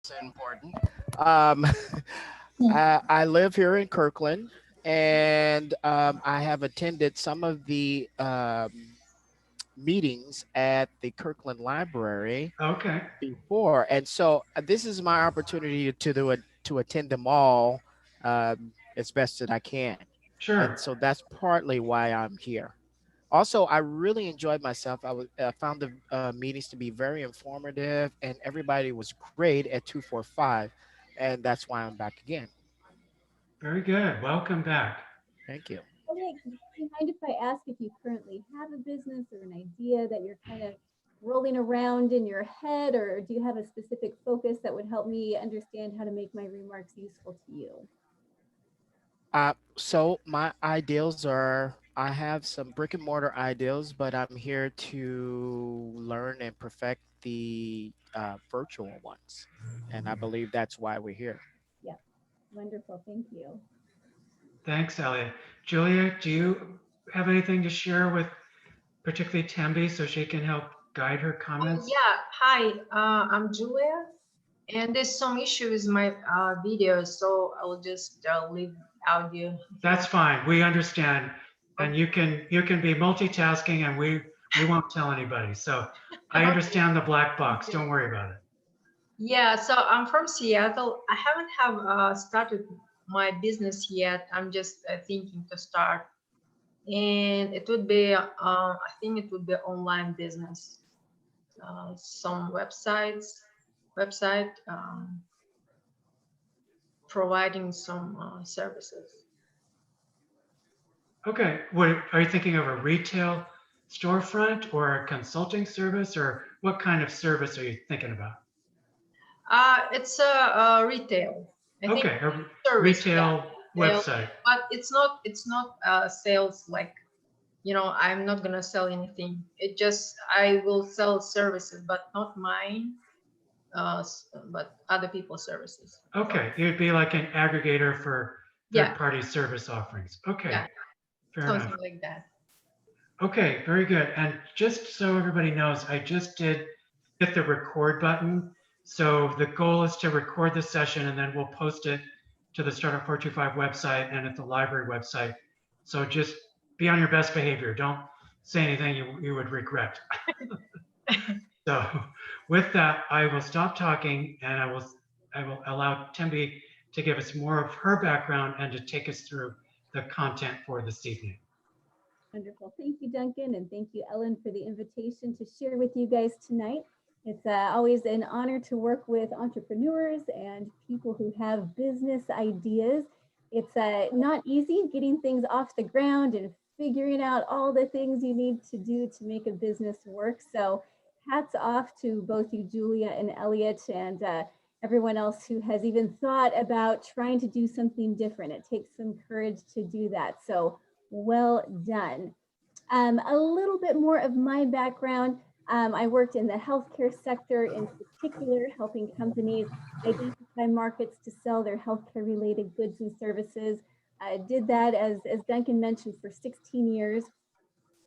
It's important. Um, I live here in Kirkland, and I have attended some of the meetings at the Kirkland Library Okay, before, and so this is my opportunity to do it to attend them all as best that I can, and sure. so that's partly why I'm here. Also, I really enjoyed myself. Found the meetings to be very informative, and everybody was great at 245, and that's why I'm back again. Very good. Welcome back. Thank you. Okay, do you mind if I ask if you currently have a business or an idea that you're kind of rolling around in your head, or do you have a specific focus that would help me understand how to make my remarks useful to you? So my ideals are I have some brick and mortar ideals, but I'm here to learn and perfect the virtual ones, and I believe that's why we're here. Yep, wonderful, thank you. Thanks, Elliot. Julia, do you have anything to share with particularly Tembi so she can help guide her comments? Yeah, hi, I'm Julia, and there's some issue with my video, so I'll just leave audio That's here. fine. We understand. And Okay. you can be multitasking and we won't tell anybody. So I Okay, understand the black thank box. you. Don't worry about it. Yeah, so I'm from Seattle. I haven't have started my business yet. I'm just thinking to start, and it would be I think it would be online business, some website providing some services. Okay. What are you thinking of, a retail storefront or a consulting service, or what kind of service are you thinking about? It's a retail. I think Okay, a service, yeah, retail retail. website. But it's not sales, like, I'm not gonna sell anything. It just I will sell services, but not mine, but other people's services. So Okay, you'd be like an aggregator for yeah, third-party service offerings. Okay, yeah, fair enough. something like that. Okay, very good. And just so everybody knows, I just did hit the record button. So the goal is to record the session and then we'll post it to the Startup 425 website and at the library website. So just be on your best behavior. Don't say anything you would regret. So with that, I will stop talking and I will allow Tembi to give us more of her background and to take us through the content for this evening. Wonderful. Thank you, Duncan, and thank you, Ellen, for the invitation to share with you guys tonight. It's always an honor to work with entrepreneurs and people who have business ideas. It's not easy getting things off the ground and figuring out all the things you need to do to make a business work. So, hats off to both you, Julia and Elliot, and everyone else who has even thought about trying to do something different. It takes some courage to do that. So, well done. A little bit more of my background. I worked in the healthcare sector, in particular, helping companies identify markets to sell their healthcare related goods and services. I did that, as Duncan mentioned, for 16 years.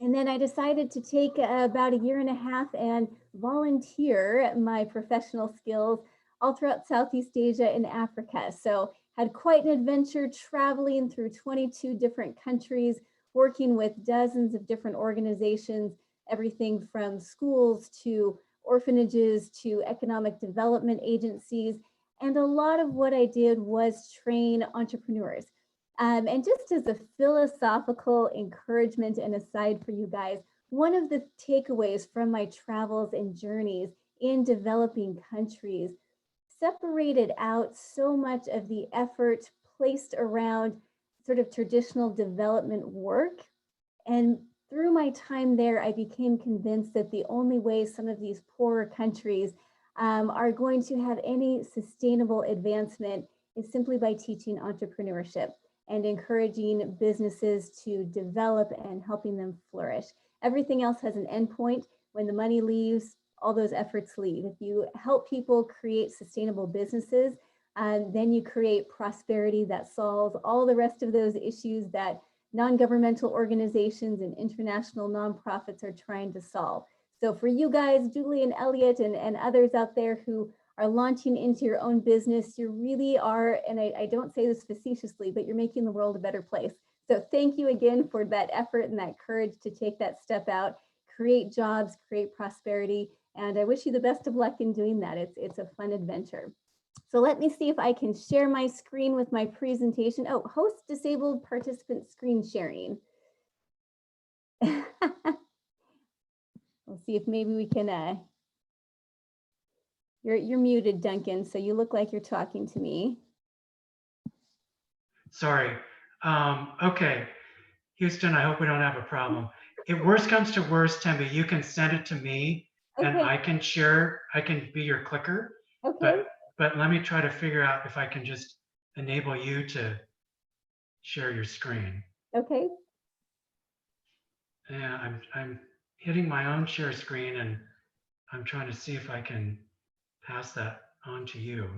And then I decided to take about a year and a half and volunteer my professional skills all throughout Southeast Asia and Africa. So had quite an adventure traveling through 22 different countries, working with dozens of different organizations, everything from schools to orphanages to economic development agencies. And a lot of what I did was train entrepreneurs. And just as a philosophical encouragement and aside for you guys, one of the takeaways from my travels and journeys in developing countries separated out so much of the effort placed around sort of traditional development work. And through my time there, I became convinced that the only way some of these poorer countries are going to have any sustainable advancement is simply by teaching entrepreneurship and encouraging businesses to develop and helping them flourish. Everything else has an endpoint. When the money leaves, all those efforts leave. If you help people create sustainable businesses, then you create prosperity that solves all the rest of those issues that non-governmental organizations and international nonprofits are trying to solve. So for you guys, Julie and Elliot and others out there who are launching into your own business, you really are, and I don't say this facetiously, but you're making the world a better place. So thank you again for that effort and that courage to take that step out, create jobs, create prosperity, and I wish you the best of luck in doing that. It's a fun adventure. So let me see if I can share my screen with my presentation. Oh, host disabled participant screen sharing. We'll see if maybe we can, you're muted, Duncan, so you look like you're talking to me. Sorry. Okay, Houston, I hope we don't have a problem. If worst comes to worst, Tembi, you can send it to me and Okay. I can share, I can be your clicker. Okay. But let me try to figure out if I can just enable you to share your screen. Okay. Yeah, I'm hitting my own share screen and I'm trying to see if I can pass that on to you.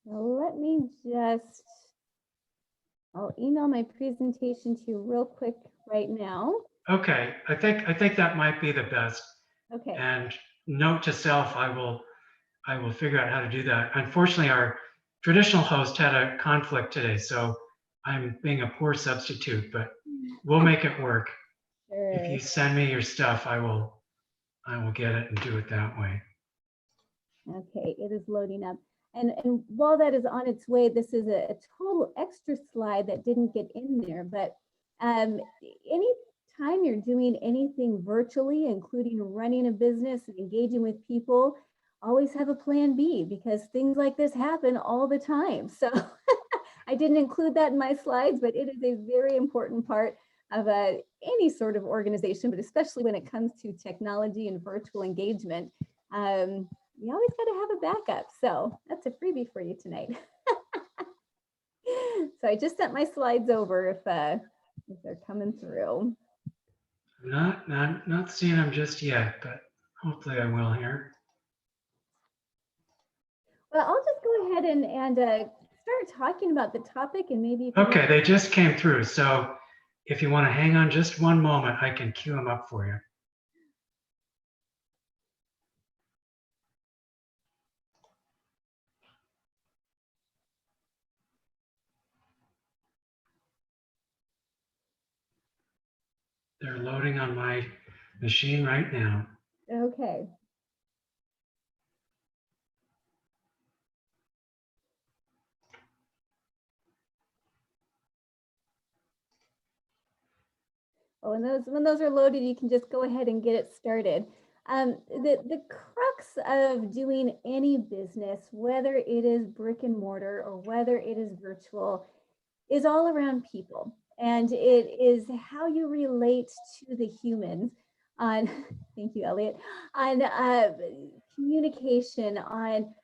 Well, let me just, I'll email my presentation to you real quick right now. Okay, I think that might be the best. Okay. And note to self, I will figure out how to do that. Unfortunately, our traditional host had a conflict today, so I'm being a poor substitute, but we'll make it work. If you Sure. send me your stuff, I will get it and do it that way. Okay, it is loading up. And while that is on its way, this is a total extra slide that didn't get in there, but anytime you're doing anything virtually, including running a business and engaging with people, always have a plan B because things like this happen all the time. So I didn't include that in my slides, but it is a very important part of any sort of organization, but especially when it comes to technology and virtual engagement. You always got to have a backup. So that's a freebie for you tonight. So I just sent my slides over if they're coming through. Not seeing them just yet, but hopefully I will here. Well, I'll just go ahead and start talking about the topic and maybe. Okay, they just came through. So if you want to hang on just one moment, I can queue them up for you. They're loading on my machine right now. Okay. Oh, and when those are loaded, you can just go ahead and get it started. The crux of doing any business, whether it is brick and mortar or whether it is virtual, is all around people. And it is how you relate to the humans on, thank you, Elliot, on communication, on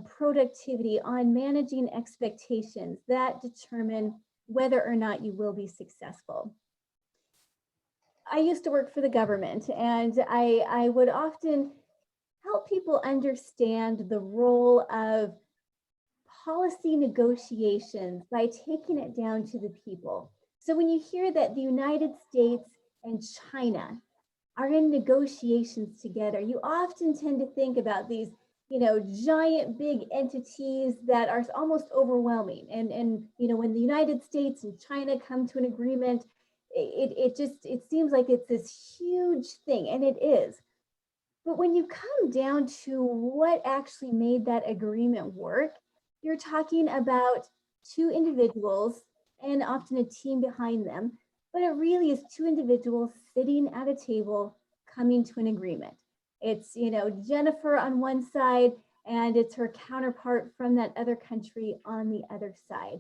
productivity, on managing expectations that determine whether or not you will be successful. I used to work for the government, and I would often help people understand the role of policy negotiations by taking it down to the people. So when you hear that the United States and China are in negotiations together, you often tend to think about these, giant big entities that are almost overwhelming. And when the United States and China come to an agreement, it seems like it's this huge thing, and it is. But when you come down to what actually made that agreement work, you're talking about two individuals and often a team behind them, but it really is two individuals sitting at a table coming to an agreement. It's, Jennifer on one side and it's her counterpart from that other country on the other side.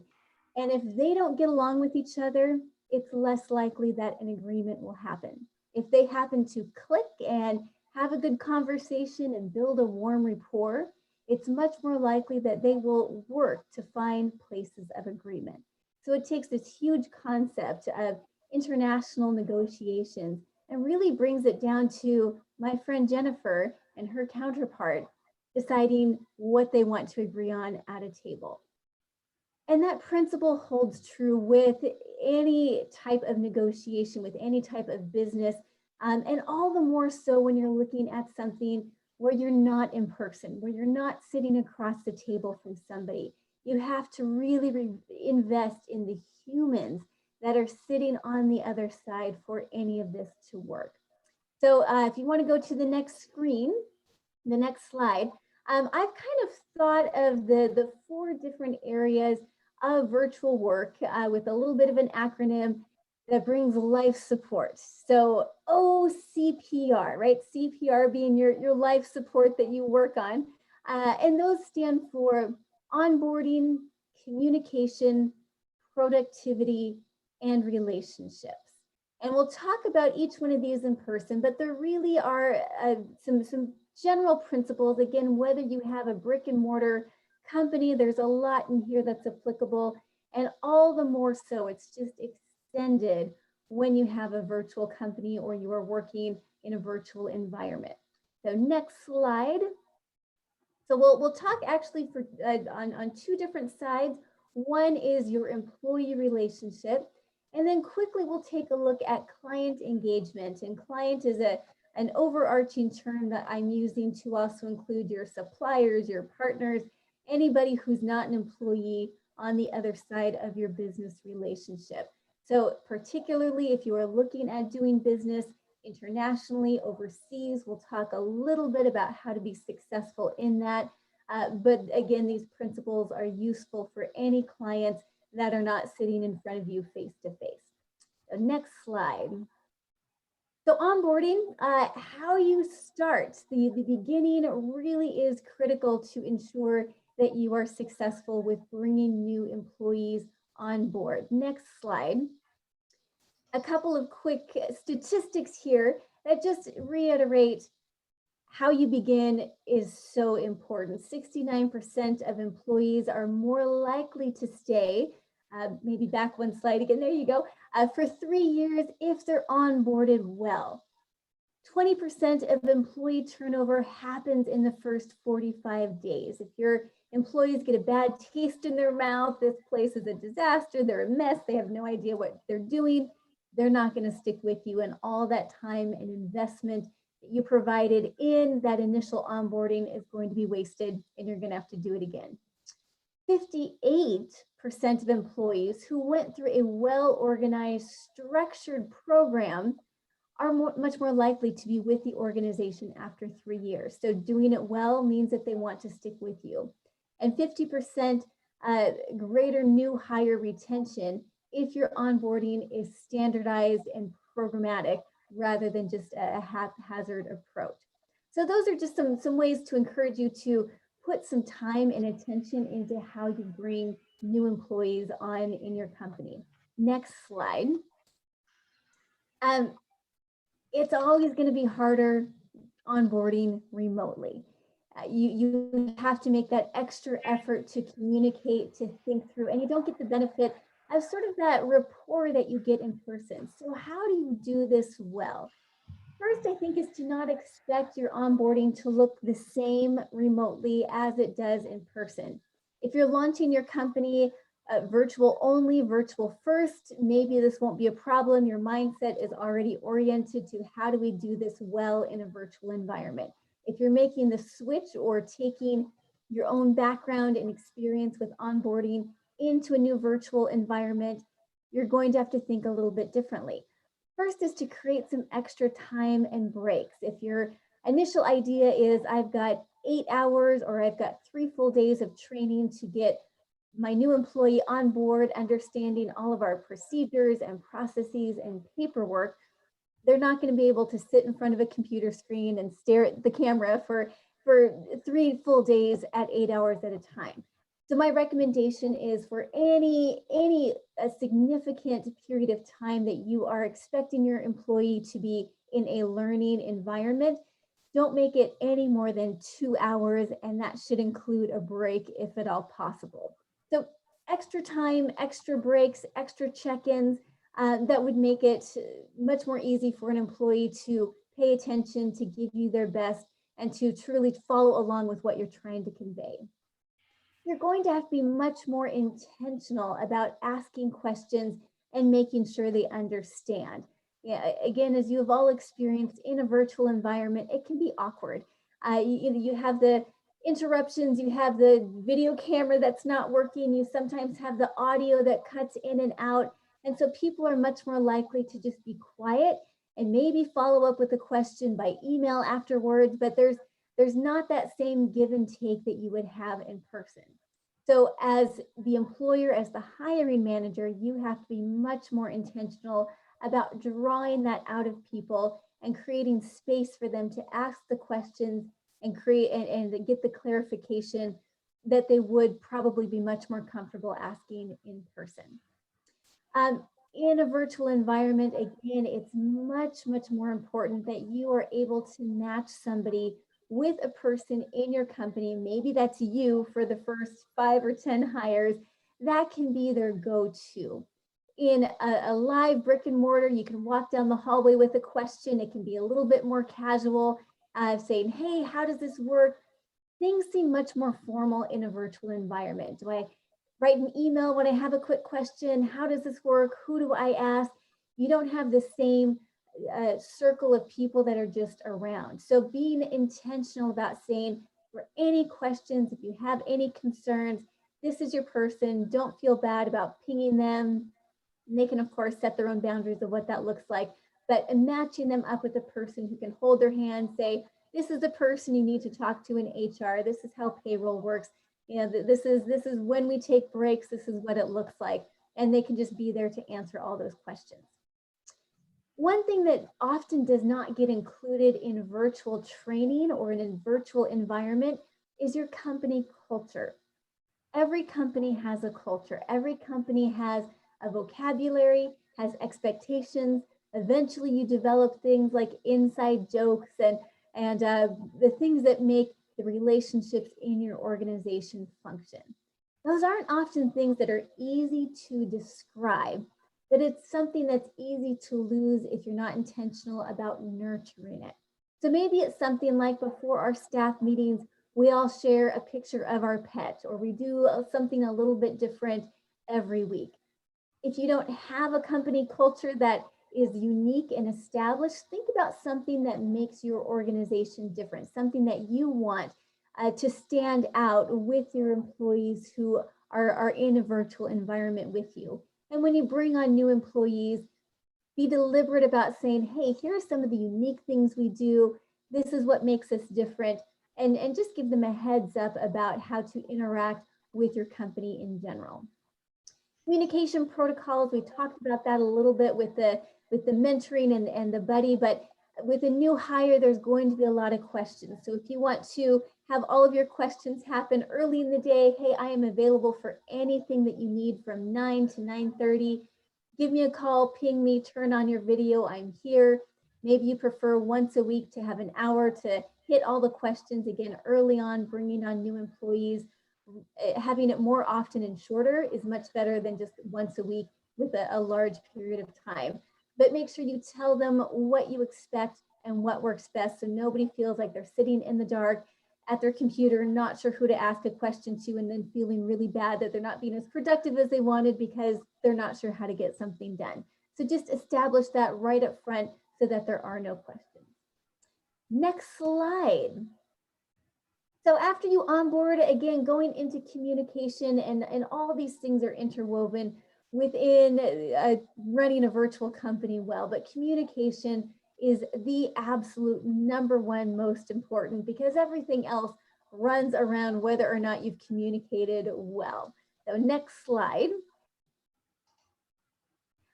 And if they don't get along with each other, it's less likely that an agreement will happen. If they happen to click and have a good conversation and build a warm rapport, it's much more likely that they will work to find places of agreement. So it takes this huge concept of international negotiations and really brings it down to my friend Jennifer and her counterpart deciding what they want to agree on at a table. And that principle holds true with any type of negotiation, with any type of business, and all the more so when you're looking at something where you're not in person, where you're not sitting across the table from somebody. You have to really invest in the humans that are sitting on the other side for any of this to work. So if you want to go to the next screen, the next slide, I've kind of thought of the 4 different areas of virtual work with a little bit of an acronym that brings life support. So OCPR, right? CPR being your life support that you work on. And those stand for onboarding, communication, productivity, and relationships. And we'll talk about each one of these in person, but there really are some general principles. Again, whether you have a brick and mortar company, there's a lot in here that's applicable, and all the more so, it's just extended when you have a virtual company or you are working in a virtual environment. So next slide. So we'll talk actually for on 2 different sides. One is your employee relationship, and then quickly we'll take a look at client engagement. And client is an overarching term that I'm using to also include your suppliers, your partners, anybody who's not an employee on the other side of your business relationship. So particularly if you are looking at doing business internationally, overseas, we'll talk a little bit about how to be successful in that. But again, these principles are useful for any clients that are not sitting in front of you face to face. So next slide. So onboarding, how you start, the beginning really is critical to ensure that you are successful with bringing new employees on board. Next slide. A couple of quick statistics here that just reiterate how you begin is so important. 69% of employees are more likely to stay, maybe back one slide again, there you go, for 3 years if they're onboarded well. 20% of employee turnover happens in the first 45 days. If your employees get a bad taste in their mouth, this place is a disaster, they're a mess, they have no idea what they're doing, they're not going to stick with you, and all that time and investment that you provided in that initial onboarding is going to be wasted, and you're going to have to do it again. 58% of employees who went through a well-organized, structured program are much more likely to be with the organization after 3 years. So doing it well means that they want to stick with you. And 50% greater new hire retention if your onboarding is standardized and programmatic rather than just a haphazard approach. So those are just some ways to encourage you to put some time and attention into how you bring new employees on in your company. Next slide. It's always going to be harder onboarding remotely. You have to make that extra effort to communicate, to think through, and you don't get the benefit of sort of that rapport that you get in person. So how do you do this well? First, I think, is to not expect your onboarding to look the same remotely as it does in person. If you're launching your company virtual only, virtual first, maybe this won't be a problem. Your mindset is already oriented to how do we do this well in a virtual environment. If you're making the switch or taking your own background and experience with onboarding into a new virtual environment, you're going to have to think a little bit differently. First is to create some extra time and breaks. If your initial idea is I've got 8 hours or I've got 3 full days of training to get my new employee on board, understanding all of our procedures and processes and paperwork, they're not going to be able to sit in front of a computer screen and stare at the camera for 3 full days at 8 hours at a time. So my recommendation is for any a significant period of time that you are expecting your employee to be in a learning environment, don't make it any more than 2 hours, and that should include a break if at all possible. So extra time, extra breaks, extra check-ins, that would make it much more easy for an employee to pay attention, to give you their best, and to truly follow along with what you're trying to convey. You're going to have to be much more intentional about asking questions and making sure they understand. Yeah, again, as you have all experienced in a virtual environment, it can be awkward. You have the interruptions, you have the video camera that's not working, you sometimes have the audio that cuts in and out. And so people are much more likely to just be quiet and maybe follow up with a question by email afterwards, but there's not that same give and take that you would have in person. So as the employer, as the hiring manager, you have to be much more intentional about drawing that out of people and creating space for them to ask the questions and create and get the clarification that they would probably be much more comfortable asking in person. In a virtual environment, again, it's much more important that you are able to match somebody with a person in your company. Maybe that's you for the first 5 or 10 hires. That can be their go-to. In a live brick and mortar, you can walk down the hallway with a question. It can be a little bit more casual, saying, hey, how does this work? Things seem much more formal in a virtual environment. Do I write an email when I have a quick question? How does this work? Who do I ask? You don't have the same circle of people that are just around. So being intentional about saying, for any questions, if you have any concerns, this is your person. Don't feel bad about pinging them. And they can, of course, set their own boundaries of what that looks like, but matching them up with a person who can hold their hand, say, this is the person you need to talk to in HR. This is how payroll works. You know, this is when we take breaks. This is what it looks like. And they can just be there to answer all those questions. One thing that often does not get included in virtual training or in a virtual environment is your company culture. Every company has a culture. Every company has a vocabulary, has expectations. Eventually you develop things like inside jokes and the things that make the relationships in your organization function. Those aren't often things that are easy to describe, but it's something that's easy to lose if you're not intentional about nurturing it. So maybe it's something like before our staff meetings, we all share a picture of our pet, or we do something a little bit different every week. If you don't have a company culture that is unique and established, think about something that makes your organization different, something that you want to stand out with your employees who are in a virtual environment with you. And when you bring on new employees, be deliberate about saying, hey, here are some of the unique things we do. This is what makes us different. And just give them a heads up about how to interact with your company in general. Communication protocols, we talked about that a little bit with the mentoring and the buddy, but with a new hire, there's going to be a lot of questions. So if you want to have all of your questions happen early in the day, hey, I am available for anything that you need from 9 to 9:30. Give me a call, ping me, turn on your video, I'm here. Maybe you prefer once a week to have an hour to hit all the questions again early on, bringing on new employees. Having it more often and shorter is much better than just once a week with a large period of time. But make sure you tell them what you expect and what works best, so nobody feels like they're sitting in the dark at their computer, not sure who to ask a question to, and then feeling really bad that they're not being as productive as they wanted because they're not sure how to get something done. So just establish that right up front so that there are no questions. Next slide. So after you onboard, again, going into communication and all these things are interwoven within running a virtual company well, but communication is the absolute #1 most important because everything else runs around whether or not you've communicated well. So next slide.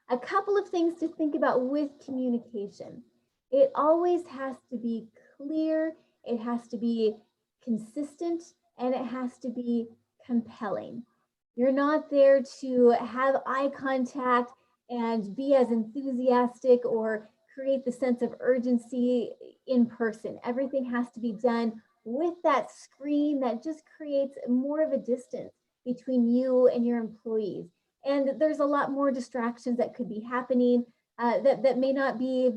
A couple of things to think about with communication. It always has to be clear, it has to be consistent, and it has to be compelling. You're not there to have eye contact and be as enthusiastic or create the sense of urgency in person. Everything has to be done with that screen that just creates more of a distance between you and your employees. And there's a lot more distractions that could be happening that may not be,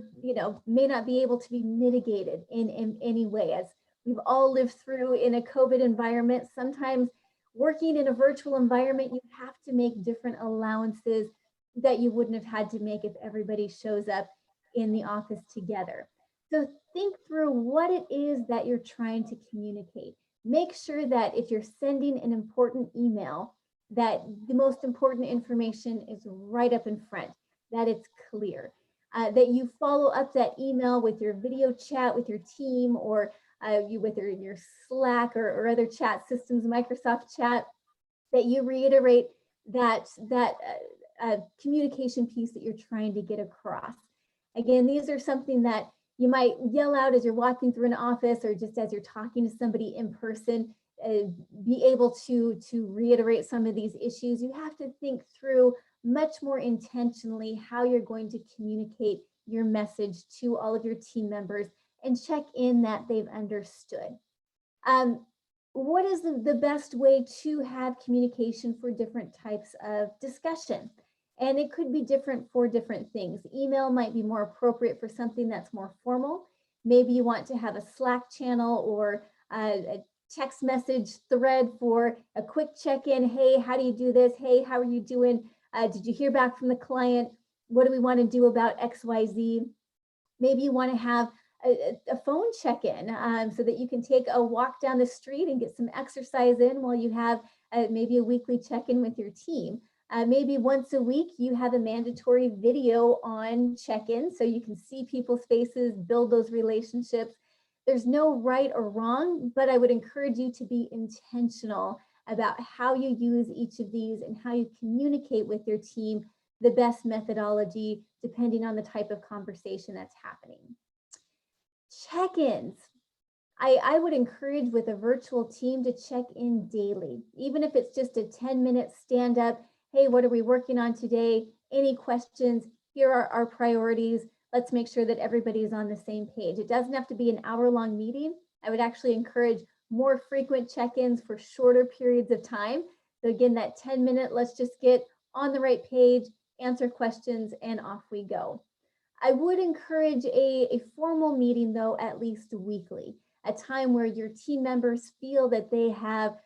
may not be able to be mitigated in any way. As we've all lived through in a COVID environment, sometimes working in a virtual environment, you have to make different allowances that you wouldn't have had to make if everybody shows up in the office together. So think through what it is that you're trying to communicate. Make sure that if you're sending an important email, that the most important information is right up in front, that it's clear, that you follow up that email with your video chat with your team, or you with your Slack or other chat systems, Microsoft Chat, that you reiterate that communication piece that you're trying to get across. Again, these are something that you might yell out as you're walking through an office, or just as you're talking to somebody in person. Be able to reiterate some of these issues. You have to think through much more intentionally how you're going to communicate your message to all of your team members, and check in that they've understood. Um, what is the best way to have communication for different types of discussion? And it could be different for different things. Email might be more appropriate for something that's more formal. Maybe you want to have a Slack channel or a text message thread for a quick check-in. Hey, how do you do this? Hey, how are you doing? Did you hear back from the client? What do we want to do about XYZ? Maybe you want to have a phone check-in, so that you can take a walk down the street and get some exercise in while you have maybe a weekly check-in with your team. Maybe once a week you have a mandatory video on check-in, so you can see people's faces, build those relationships. There's no right or wrong, but I would encourage you to be intentional about how you use each of these and how you communicate with your team the best methodology, depending on the type of conversation that's happening. Check-ins. I would encourage with a virtual team to check in daily, even if it's just a 10-minute stand up. Hey, what are we working on today? Any questions? Here are our priorities. Let's make sure that everybody is on the same page. It doesn't have to be an hour-long meeting. I would actually encourage more frequent check-ins for shorter periods of time. So again, that 10-minute, let's just get on the right page, answer questions, and off we go. I would encourage a formal meeting though, at least weekly, a time where your team members feel that they have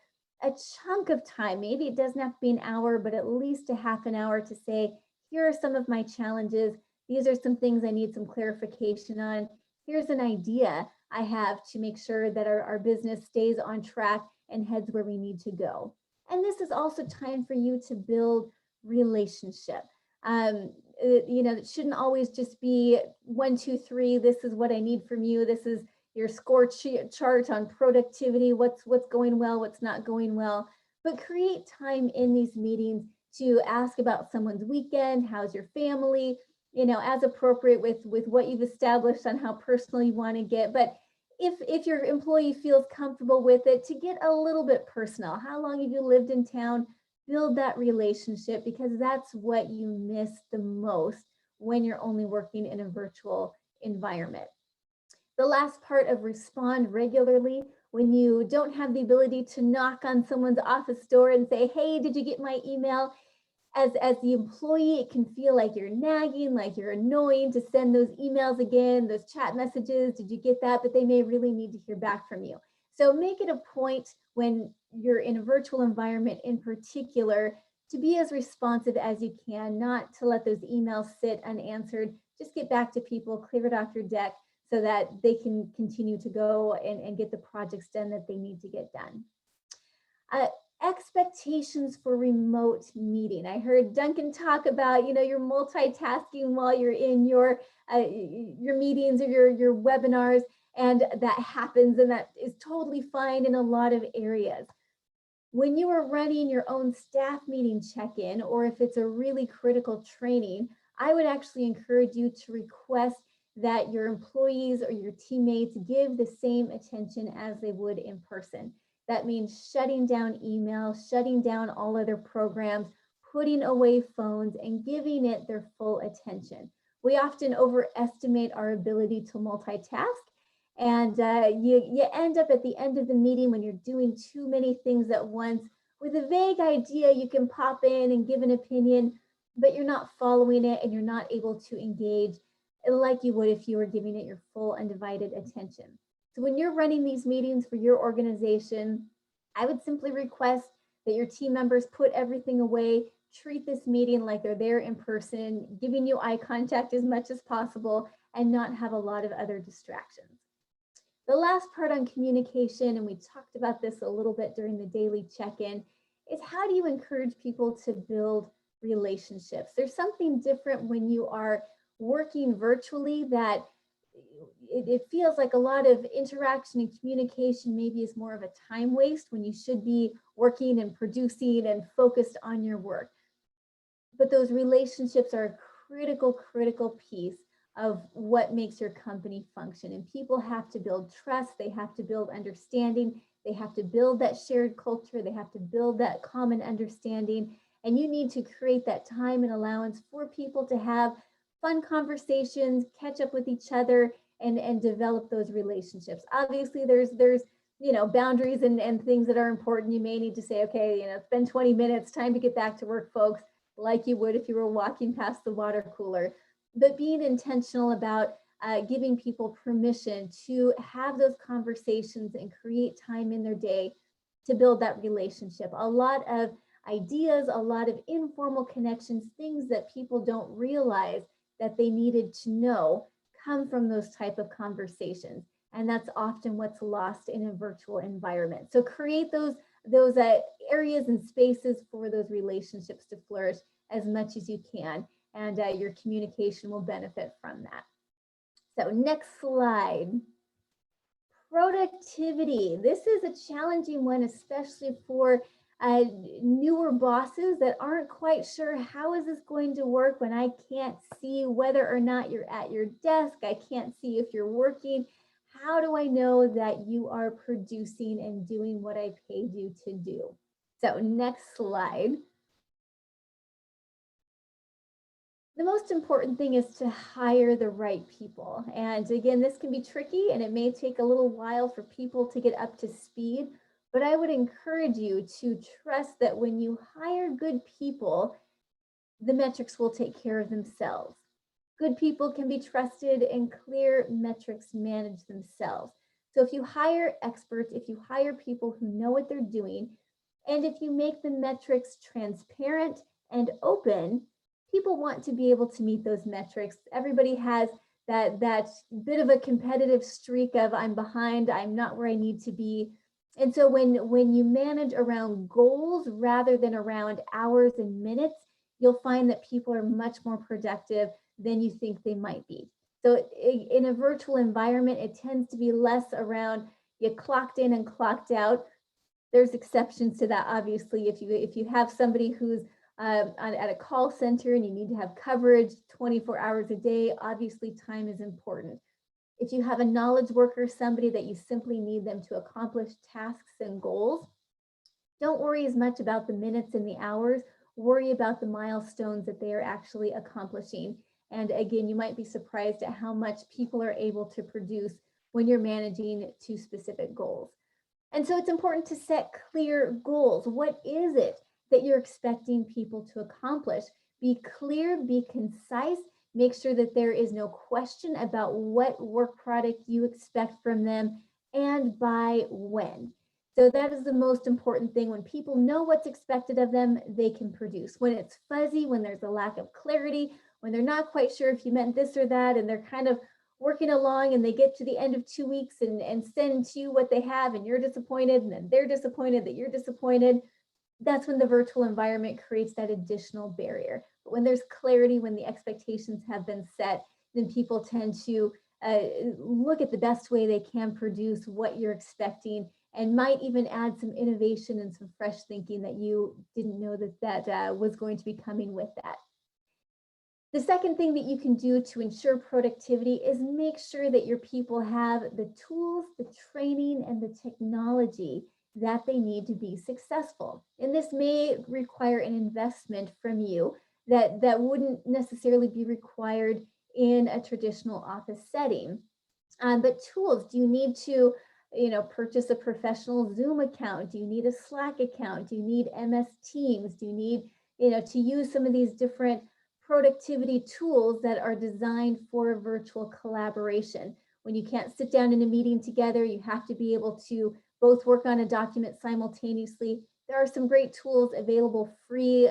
a chunk of time. Maybe it doesn't have to be an hour, but at least a half an hour to say, here are some of my challenges. These are some things I need some clarification on. Here's an idea I have to make sure that our business stays on track and heads where we need to go. And this is also time for you to build relationship. It shouldn't always just be 1, 2, 3. This is what I need from you. This is your score chart on productivity. What's going well, what's not going well. But create time in these meetings to ask about someone's weekend. How's your family? As appropriate with what you've established on how personal you want to get. But if your employee feels comfortable with it, to get a little bit personal. How long have you lived in town? Build that relationship, because that's what you miss the most when you're only working in a virtual environment. The last part of respond regularly, when you don't have the ability to knock on someone's office door and say, hey, did you get my email? As the employee, it can feel like you're nagging, like you're annoying to send those emails again, those chat messages. Did you get that? But they may really need to hear back from you. So make it a point when you're in a virtual environment in particular to be as responsive as you can, not to let those emails sit unanswered. Just get back to people, clear it off your deck so that they can continue to go and get the projects done that they need to get done. Expectations for remote meeting. I heard Duncan talk about, you're multitasking while you're in your meetings or your webinars, and that happens, and that is totally fine in a lot of areas. When you are running your own staff meeting check-in, or if it's a really critical training, I would actually encourage you to request that your employees or your teammates give the same attention as they would in person. That means shutting down email, shutting down all other programs, putting away phones, and giving it their full attention. We often overestimate our ability to multitask, and you end up at the end of the meeting, when you're doing too many things at once, with a vague idea. You can pop in and give an opinion, but you're not following it, and you're not able to engage like you would if you were giving it your full undivided attention. So when you're running these meetings for your organization, I would simply request that your team members put everything away, treat this meeting like they're there in person, giving you eye contact as much as possible, and not have a lot of other distractions. The last part on communication, and we talked about this a little bit during the daily check-in, is how do you encourage people to build relationships? There's something different when you are working virtually that it feels like a lot of interaction and communication maybe is more of a time waste when you should be working and producing and focused on your work. But those relationships are a critical piece of what makes your company function. And people have to build trust, they have to build understanding, they have to build that shared culture, they have to build that common understanding. And you need to create that time and allowance for people to have fun conversations, catch up with each other, and develop those relationships. Obviously, there's boundaries and things that are important. You may need to say, okay, it's been 20 minutes, time to get back to work, folks, like you would if you were walking past the water cooler. But being intentional about giving people permission to have those conversations and create time in their day to build that relationship. A lot of ideas, a lot of informal connections, things that people don't realize that they needed to know come from those type of conversations. And that's often what's lost in a virtual environment. So create those areas and spaces for those relationships to flourish as much as you can, and your communication will benefit from that. So next slide. Productivity. This is a challenging one, especially for newer bosses that aren't quite sure, how is this going to work when I can't see whether or not you're at your desk? I can't see if you're working. How do I know that you are producing and doing what I paid you to do? So next slide. The most important thing is to hire the right people. And again, this can be tricky and it may take a little while for people to get up to speed, but I would encourage you to trust that when you hire good people, the metrics will take care of themselves. Good people can be trusted and clear metrics manage themselves. So if you hire experts, if you hire people who know what they're doing, and if you make the metrics transparent and open, people want to be able to meet those metrics. Everybody has that bit of a competitive streak of I'm behind, I'm not where I need to be. And so when you manage around goals rather than around hours and minutes, you'll find that people are much more productive than you think they might be. So in a virtual environment, it tends to be less around you clocked in and clocked out. There's exceptions to that, obviously. If you have somebody who's at a call center and you need to have coverage 24 hours a day, obviously time is important. If you have a knowledge worker, somebody that you simply need them to accomplish tasks and goals, don't worry as much about the minutes and the hours, worry about the milestones that they are actually accomplishing. And again, you might be surprised at how much people are able to produce when you're managing to specific goals. And so it's important to set clear goals. What is it that you're expecting people to accomplish? Be clear, be concise, make sure that there is no question about what work product you expect from them and by when. So that is the most important thing. When people know what's expected of them, they can produce. When it's fuzzy, when there's a lack of clarity, when they're not quite sure if you meant this or that, and they're kind of working along and they get to the end of 2 weeks and send to you what they have and you're disappointed and then they're disappointed that you're disappointed, that's when the virtual environment creates that additional barrier. But when there's clarity, when the expectations have been set, then people tend to look at the best way they can produce what you're expecting and might even add some innovation and some fresh thinking that you didn't know that was going to be coming with that. The second thing that you can do to ensure productivity is make sure that your people have the tools, the training, and the technology that they need to be successful. And this may require an investment from you that wouldn't necessarily be required in a traditional office setting. But tools, do you need to purchase a professional Zoom account? Do you need a Slack account? Do you need MS Teams? Do you need to use some of these different productivity tools that are designed for virtual collaboration? When you can't sit down in a meeting together, you have to be able to both work on a document simultaneously. There are some great tools available free.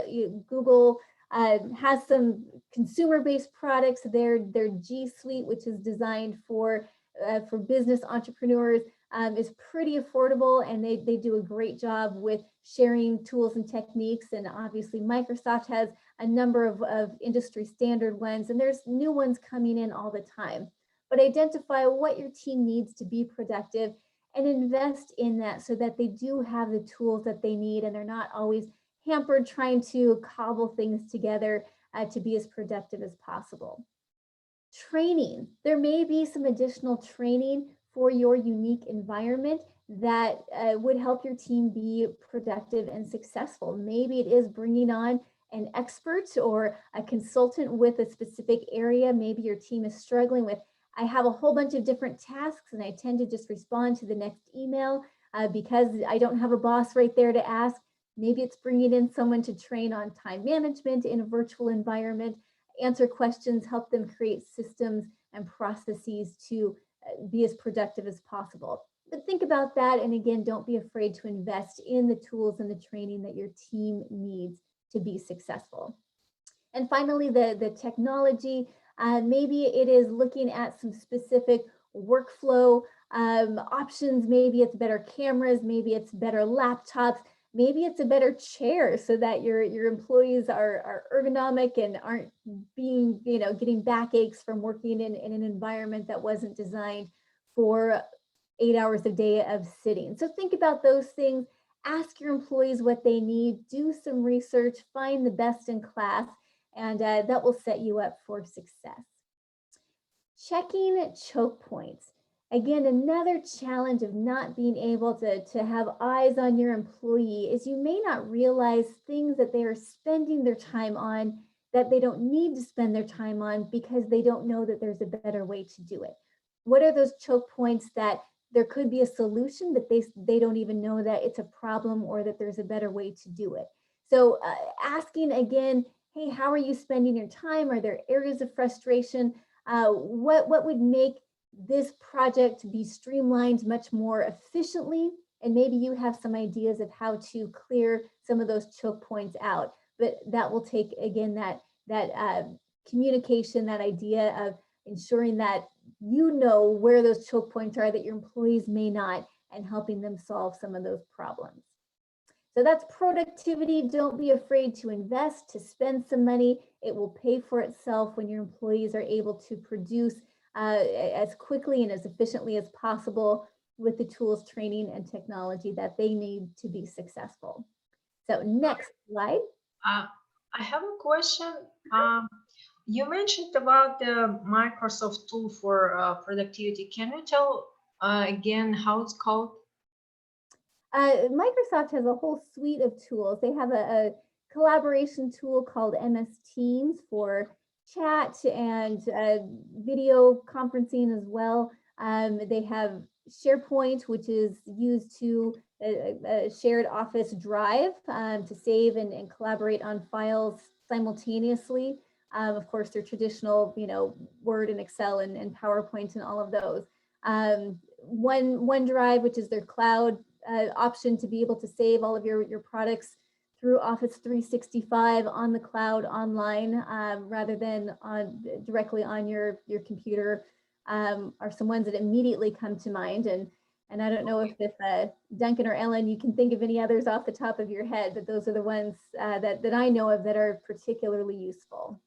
Google has some consumer-based products. Their G Suite, which is designed for business entrepreneurs, is pretty affordable, and they do a great job with sharing tools and techniques. And obviously Microsoft has a number of industry standard ones, and there's new ones coming in all the time. But identify what your team needs to be productive and invest in that so that they do have the tools that they need, and they're not always hampered trying to cobble things together to be as productive as possible. Training. There may be some additional training for your unique environment that would help your team be productive and successful. Maybe it is bringing on an expert or a consultant with a specific area. Maybe your team is struggling with, I have a whole bunch of different tasks and I tend to just respond to the next email because I don't have a boss right there to ask. Maybe it's bringing in someone to train on time management in a virtual environment, answer questions, help them create systems and processes to be as productive as possible. But think about that. And again, don't be afraid to invest in the tools and the training that your team needs to be successful. And finally, the technology. Maybe it is looking at some specific workflow options. Maybe it's better cameras, maybe it's better laptops, maybe it's a better chair so that your employees are ergonomic and aren't being, getting backaches from working in an environment that wasn't designed for 8 hours a day of sitting. So think about those things. Ask your employees what they need, do some research, find the best in class, and that will set you up for success. Checking choke points. Again, another challenge of not being able to have eyes on your employee is you may not realize things that they are spending their time on that they don't need to spend their time on because they don't know that there's a better way to do it. What are those choke points that there could be a solution, but they don't even know that it's a problem or that there's a better way to do it? So asking again, hey, how are you spending your time? Are there areas of frustration? What would make this project be streamlined much more efficiently? And maybe you have some ideas of how to clear some of those choke points out. But that will take, again, that communication, that idea of ensuring that you know where those choke points are that your employees may not, and helping them solve some of those problems. So that's productivity. Don't be afraid to invest, to spend some money. It will pay for itself when your employees are able to produce as quickly and as efficiently as possible with the tools, training, and technology that they need to be successful. So next slide. I have a question. You mentioned about the Microsoft tool for productivity. Can you tell again how it's called? Microsoft has a whole suite of tools. They have a collaboration tool called MS Teams for chat and video conferencing as well. They have SharePoint, which is used to a shared Office drive to save and collaborate on files simultaneously. Of course, their traditional, Word and Excel and PowerPoint and all of those. OneDrive, which is their cloud option to be able to save all of your products through Office 365 on the cloud online rather than directly on your computer are some ones that immediately come to mind. And I don't know if Duncan or Ellen, you can think of any others off the top of your head, but those are the ones that I know of that are particularly useful.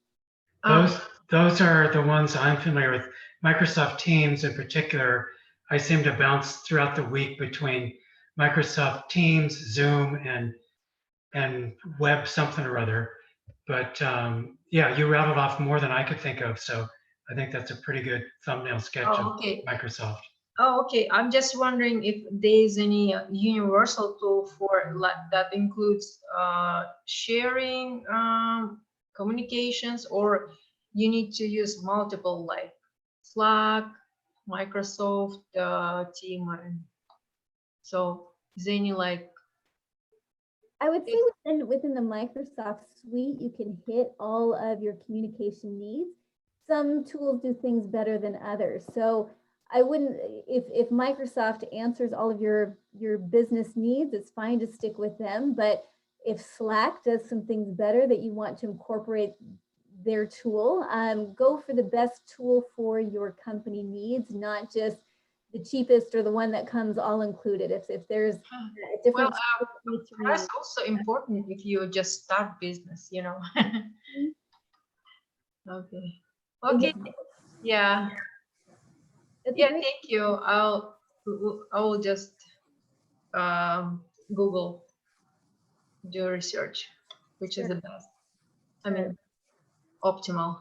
Those are the ones I'm familiar with. Microsoft Teams in particular, I seem to bounce throughout the week between Microsoft Teams, Zoom, and web something or other. But yeah, you rattled off more than I could think of. So I think that's a pretty good thumbnail sketch of Microsoft. Oh, okay. I'm just wondering if there's any universal tool for that includes sharing communications, or you need to use multiple like Slack, Microsoft Team. So is there any like? I would say within the Microsoft suite, you can hit all of your communication needs. Some tools do things better than others. So I wouldn't, if Microsoft answers all of your business needs, it's fine to stick with them. But If Slack does some things better that you want to incorporate their tool, go for the best tool for your company needs, not just the cheapest or the one that comes all included. If there's a Well, different tool that meets your price needs. also important if you just start business, you know. Okay. Okay. Yeah. That's a Yeah. great. Thank you. I will just Google, do research, which is Sure, the best. I sure. mean, optimal.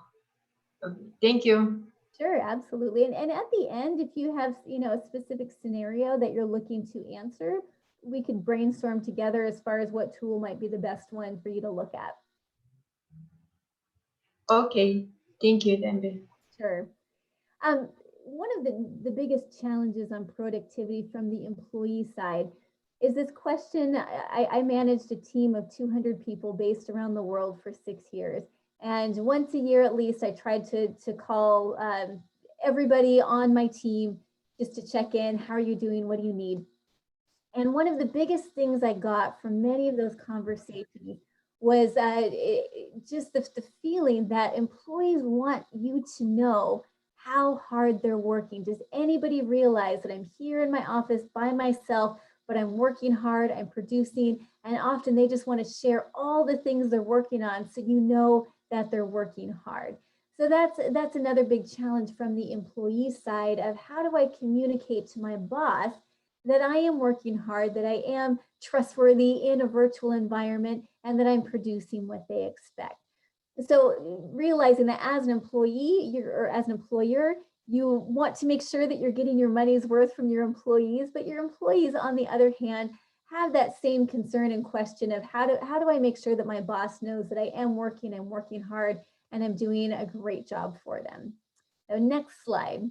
Okay, thank you. Sure, absolutely. And at the end, if you have, a specific scenario that you're looking to answer, we could brainstorm together as far as what tool might be the best one for you to look at. Okay. Thank you, Dembe. Sure. One of the biggest challenges on productivity from the employee side is this question. I managed a team of 200 people based around the world for 6 years. And once a year at least, I tried to call everybody on my team just to check in. How are you doing? What do you need? And one of the biggest things I got from many of those conversations was just the feeling that employees want you to know how hard they're working. Does anybody realize that I'm here in my office by myself, but I'm working hard, I'm producing, and often they just want to share all the things they're working on so you know that they're working hard. So that's another big challenge from the employee side of how do I communicate to my boss that I am working hard, that I am trustworthy in a virtual environment, and that I'm producing what they expect. So realizing that as an employee or as an employer, you want to make sure that you're getting your money's worth from your employees, but your employees, on the other hand, have that same concern and question of how do I make sure that my boss knows that I am working, I'm working hard, and I'm doing a great job for them. So next slide.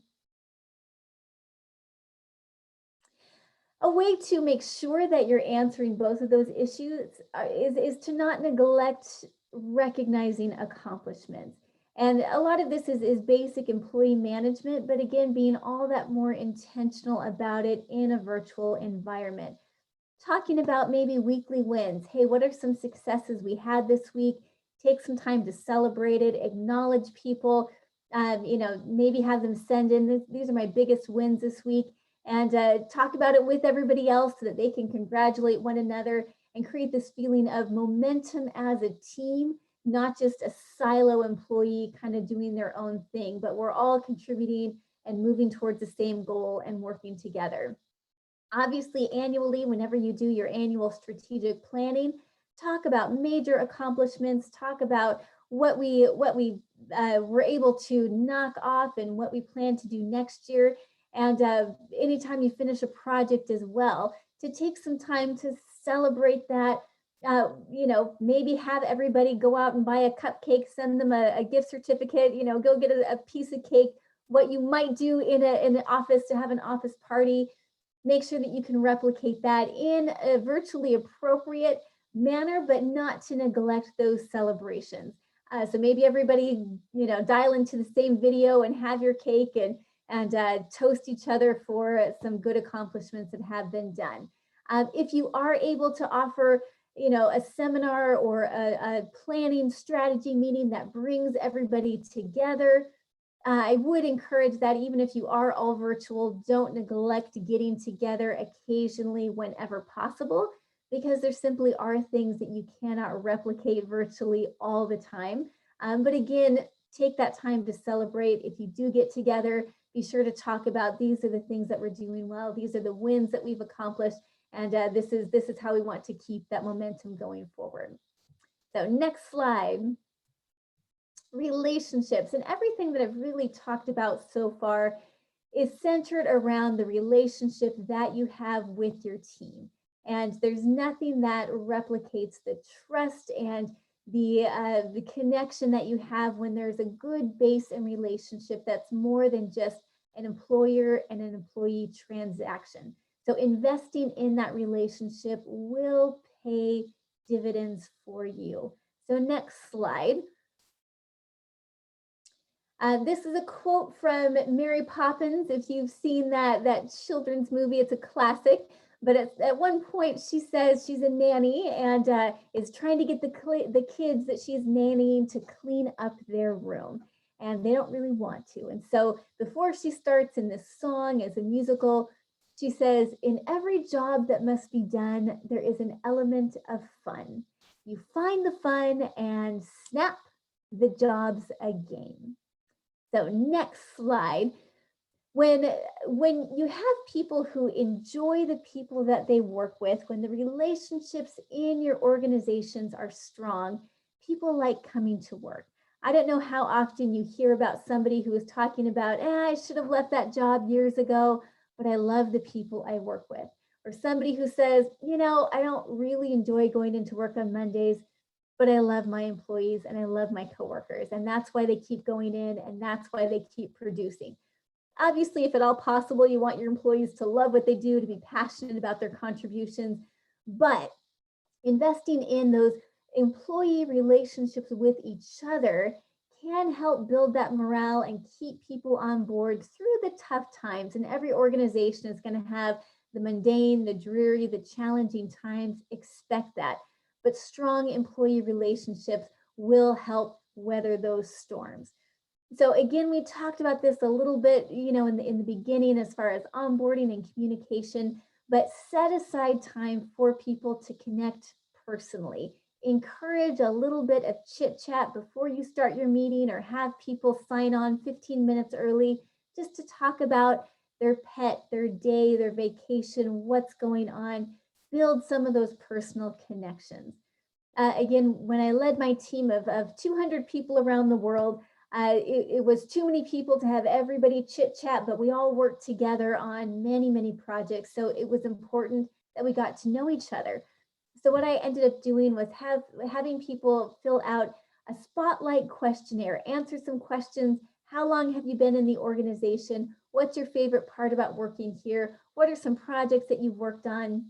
A way to make sure that you're answering both of those issues is to not neglect recognizing accomplishments. And a lot of this is basic employee management, but again, being all that more intentional about it in a virtual environment. Talking about maybe weekly wins. Hey, what are some successes we had this week? Take some time to celebrate it, acknowledge people, maybe have them send in, these are my biggest wins this week, and talk about it with everybody else so that they can congratulate one another and create this feeling of momentum as a team, not just a silo employee kind of doing their own thing, but we're all contributing and moving towards the same goal and working together. Obviously, annually, whenever you do your annual strategic planning, talk about major accomplishments, talk about what we were able to knock off and what we plan to do next year. And anytime you finish a project as well, to take some time to celebrate that. Maybe have everybody go out and buy a cupcake, send them a gift certificate, go get a piece of cake. What you might do in an office to have an office party, make sure that you can replicate that in a virtually appropriate manner, but not to neglect those celebrations. So maybe everybody, dial into the same video and have your cake and toast each other for some good accomplishments that have been done. If you are able to offer, a seminar or a planning strategy meeting that brings everybody together, I would encourage that even if you are all virtual, don't neglect getting together occasionally whenever possible, because there simply are things that you cannot replicate virtually all the time. But again, take that time to celebrate. If you do get together, be sure to talk about these are the things that we're doing well. These are the wins that we've accomplished. And this is how we want to keep that momentum going forward. So next slide. Relationships, and everything that I've really talked about so far is centered around the relationship that you have with your team. And there's nothing that replicates the trust and the connection that you have when there's a good base and relationship that's more than just an employer and an employee transaction. So investing in that relationship will pay dividends for you. So next slide. This is a quote from Mary Poppins. If you've seen that children's movie, it's a classic. But at one point, she says she's a nanny and is trying to get the kids that she's nannying to clean up their room. And they don't really want to. And so before she starts in this song as a musical, she says, in every job that must be done, there is an element of fun. You find the fun and snap, the job's a game. So next slide. When you have people who enjoy the people that they work with, when the relationships in your organizations are strong, people like coming to work. I don't know how often you hear about somebody who is talking about, I should have left that job years ago, but I love the people I work with. Or somebody who says, I don't really enjoy going into work on Mondays, but I love my employees and I love my coworkers. And that's why they keep going in and that's why they keep producing. Obviously, if at all possible, you want your employees to love what they do, to be passionate about their contributions, but investing in those employee relationships with each other can help build that morale and keep people on board through the tough times. And every organization is going to have the mundane, the dreary, the challenging times. Expect that. But strong employee relationships will help weather those storms. So again, we talked about this a little bit, in the beginning as far as onboarding and communication, but set aside time for people to connect personally. Encourage a little bit of chit chat before you start your meeting, or have people sign on 15 minutes early just to talk about their pet, their day, their vacation, what's going on. Build some of those personal connections. Again, when I led my team of 200 people around the world, it was too many people to have everybody chit chat, but we all worked together on many, many projects. So it was important that we got to know each other. So what I ended up doing was having people fill out a spotlight questionnaire, answer some questions. How long have you been in the organization? What's your favorite part about working here? What are some projects that you've worked on?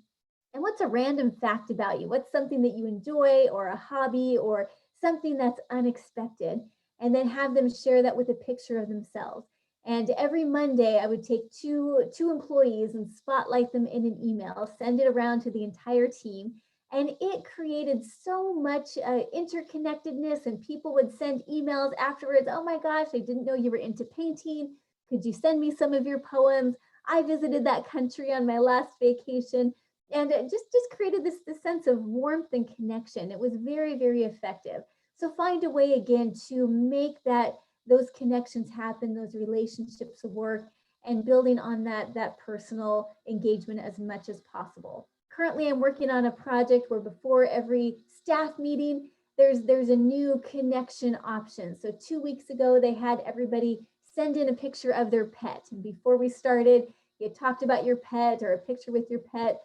And what's a random fact about you? What's something that you enjoy, or a hobby, or something that's unexpected? And then have them share that with a picture of themselves. And every Monday, I would take two employees and spotlight them in an email, send it around to the entire team. And it created so much interconnectedness, and people would send emails afterwards. Oh my gosh, I didn't know you were into painting. Could you send me some of your poems? I visited that country on my last vacation. And it just created this sense of warmth and connection. It was very, very effective. So find a way again to make those connections happen, those relationships work, and building on that personal engagement as much as possible. Currently, I'm working on a project where before every staff meeting, there's a new connection option. So 2 weeks ago, they had everybody send in a picture of their pet. And before we started, you talked about your pet or a picture with your pet.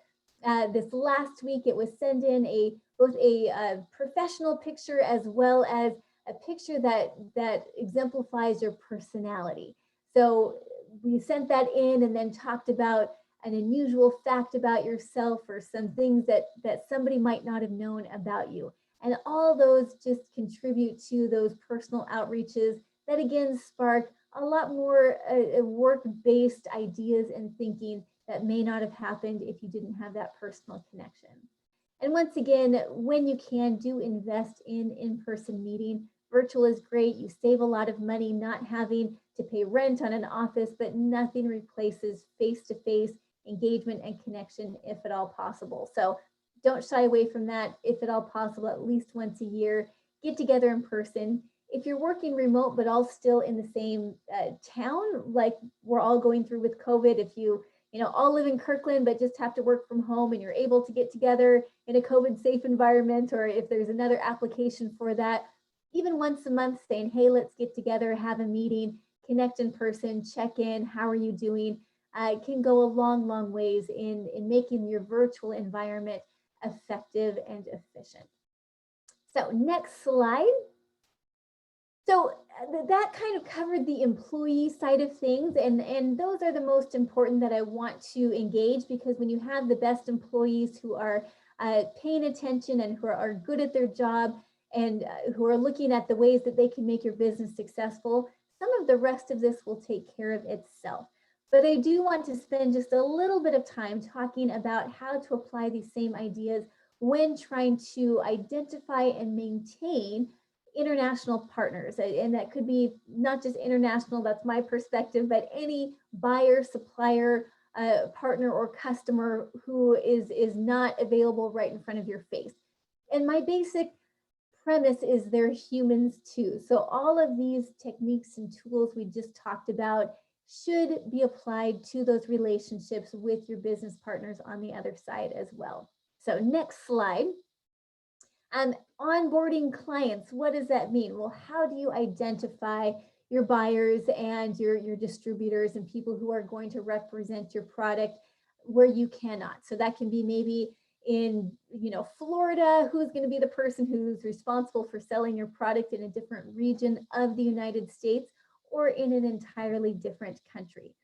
This last week, it was send in both a professional picture as well as a picture that exemplifies your personality. So we sent that in and then talked about an unusual fact about yourself, or some things that somebody might not have known about you. And all those just contribute to those personal outreaches that again spark a lot more work-based ideas and thinking that may not have happened if you didn't have that personal connection. And once again, when you can, do invest in in-person meeting. Virtual is great. You save a lot of money not having to pay rent on an office, but nothing replaces face-to-face engagement and connection if at all possible. So don't shy away from that. If at all possible, at least once a year, get together in person. If you're working remote, but all still in the same town, like we're all going through with COVID, if you all live in Kirkland, but just have to work from home and you're able to get together in a COVID safe environment, or if there's another application for that, even once a month saying, hey, let's get together, have a meeting, connect in person, check in, how are you doing, can go a long, long ways in making your virtual environment effective and efficient. So next slide. So that kind of covered the employee side of things, and those are the most important that I want to engage, because when you have the best employees who are paying attention and who are good at their job, and who are looking at the ways that they can make your business successful, some of the rest of this will take care of itself. But I do want to spend just a little bit of time talking about how to apply these same ideas when trying to identify and maintain international partners. And that could be not just international, that's my perspective, but any buyer, supplier, partner, or customer who is not available right in front of your face. And my basic premise is they're humans too. So all of these techniques and tools we just talked about should be applied to those relationships with your business partners on the other side as well. So next slide. Onboarding clients, what does that mean? Well, how do you identify your buyers and your distributors and people who are going to represent your product where you cannot? So that can be maybe in Florida, who's going to be the person who's responsible for selling your product in a different region of the United States or in an entirely different country.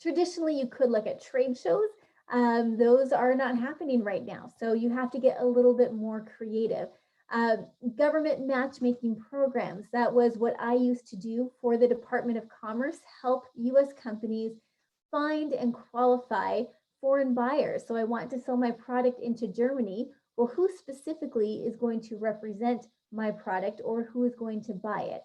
Traditionally, you could look at trade shows. Those are not happening right now. So you have to get a little bit more creative. Government matchmaking programs. That was what I used to do for the Department of Commerce, help US companies find and qualify foreign buyers. So I want to sell my product into Germany. Well, who specifically is going to represent my product or who is going to buy it?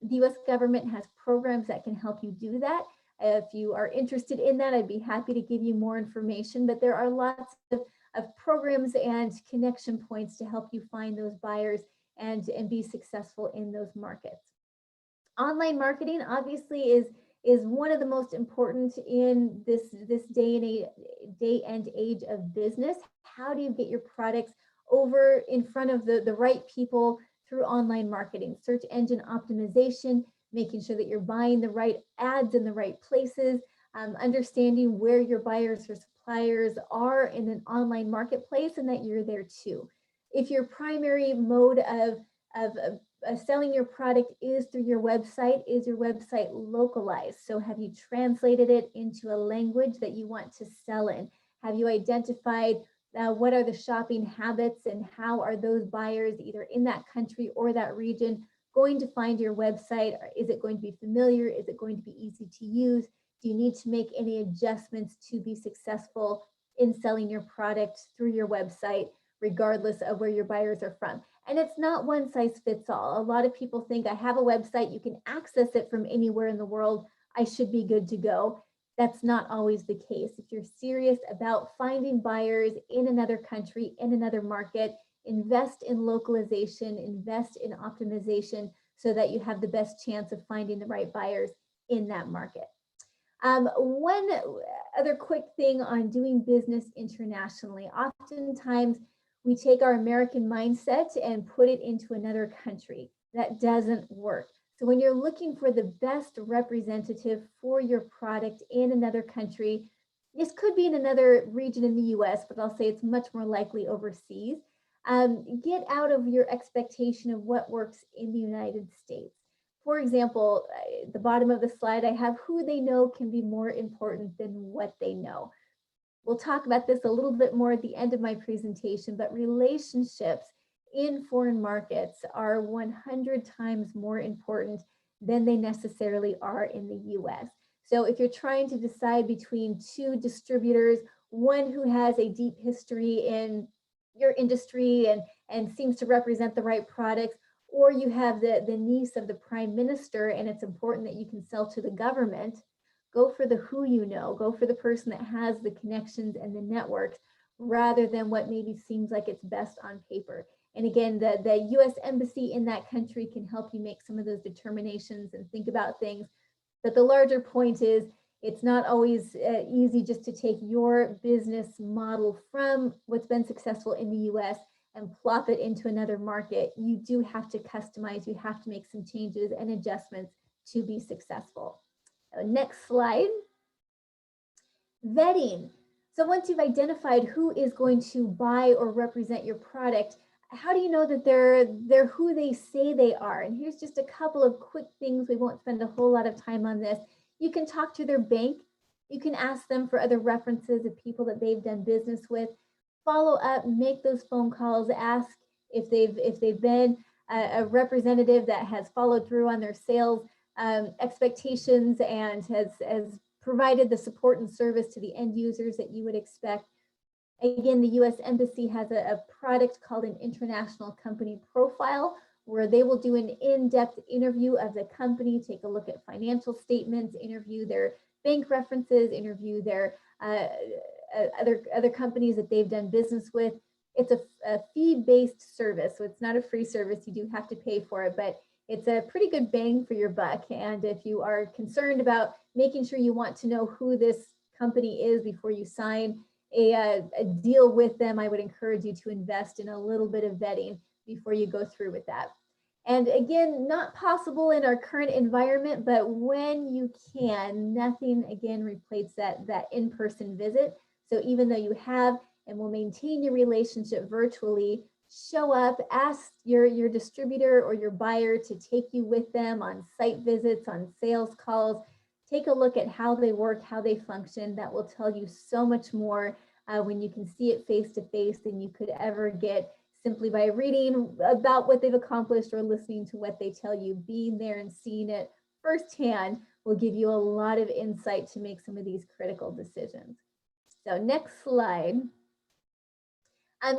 The US government has programs that can help you do that. If you are interested in that, I'd be happy to give you more information, but there are lots of programs and connection points to help you find those buyers and be successful in those markets. Online marketing obviously is one of the most important in this day and age of business. How do you get your products over in front of the right people through online marketing? Search engine optimization, making sure that you're buying the right ads in the right places, understanding where your buyers or suppliers are in an online marketplace and that you're there too. If your primary mode of selling your product is through your website, is your website localized? So have you translated it into a language that you want to sell in? Have you identified what are the shopping habits and how are those buyers either in that country or that region going to find your website? Is it going to be familiar? Is it going to be easy to use? Do you need to make any adjustments to be successful in selling your product through your website, regardless of where your buyers are from? And it's not one size fits all. A lot of people think I have a website, you can access it from anywhere in the world, I should be good to go. That's not always the case. If you're serious about finding buyers in another country, in another market, invest in localization, invest in optimization so that you have the best chance of finding the right buyers in that market. One other quick thing on doing business internationally. Oftentimes we take our American mindset and put it into another country. That doesn't work. So when you're looking for the best representative for your product in another country, this could be in another region in the US, but I'll say it's much more likely overseas. Get out of your expectation of what works in the United States. For example, at the bottom of the slide, I have who they know can be more important than what they know. We'll talk about this a little bit more at the end of my presentation, but relationships in foreign markets are 100 times more important than they necessarily are in the US. So if you're trying to decide between two distributors, one who has a deep history in your industry and seems to represent the right products, or you have the niece of the prime minister and it's important that you can sell to the government, go for the who you know, go for the person that has the connections and the networks rather than what maybe seems like it's best on paper. And again, the US Embassy in that country can help you make some of those determinations and think about things. But the larger point is, it's not always easy just to take your business model from what's been successful in the US and plop it into another market. You do have to customize, you have to make some changes and adjustments to be successful. Next slide. Vetting. So once you've identified who is going to buy or represent your product, how do you know that they're who they say they are? And here's just a couple of quick things. We won't spend a whole lot of time on this. You can talk to their bank. You can ask them for other references of people that they've done business with. Follow up, make those phone calls, ask if they've been a representative that has followed through on their sales expectations and has provided the support and service to the end users that you would expect. Again, the US Embassy has a product called an International Company Profile, where they will do an in-depth interview of the company, take a look at financial statements, interview their bank references, interview their other companies that they've done business with. It's a fee-based service, so it's not a free service. You do have to pay for it, but it's a pretty good bang for your buck. And if you are concerned about making sure you want to know who this company is before you sign a deal with them, I would encourage you to invest in a little bit of vetting before you go through with that. And again, not possible in our current environment, but when you can, nothing again replaces that in-person visit. So even though you have and will maintain your relationship virtually, show up, ask your distributor or your buyer to take you with them on site visits, on sales calls. Take a look at how they work, how they function. That will tell you so much more when you can see it face to face than you could ever get simply by reading about what they've accomplished or listening to what they tell you. Being there and seeing it firsthand will give you a lot of insight to make some of these critical decisions. So next slide.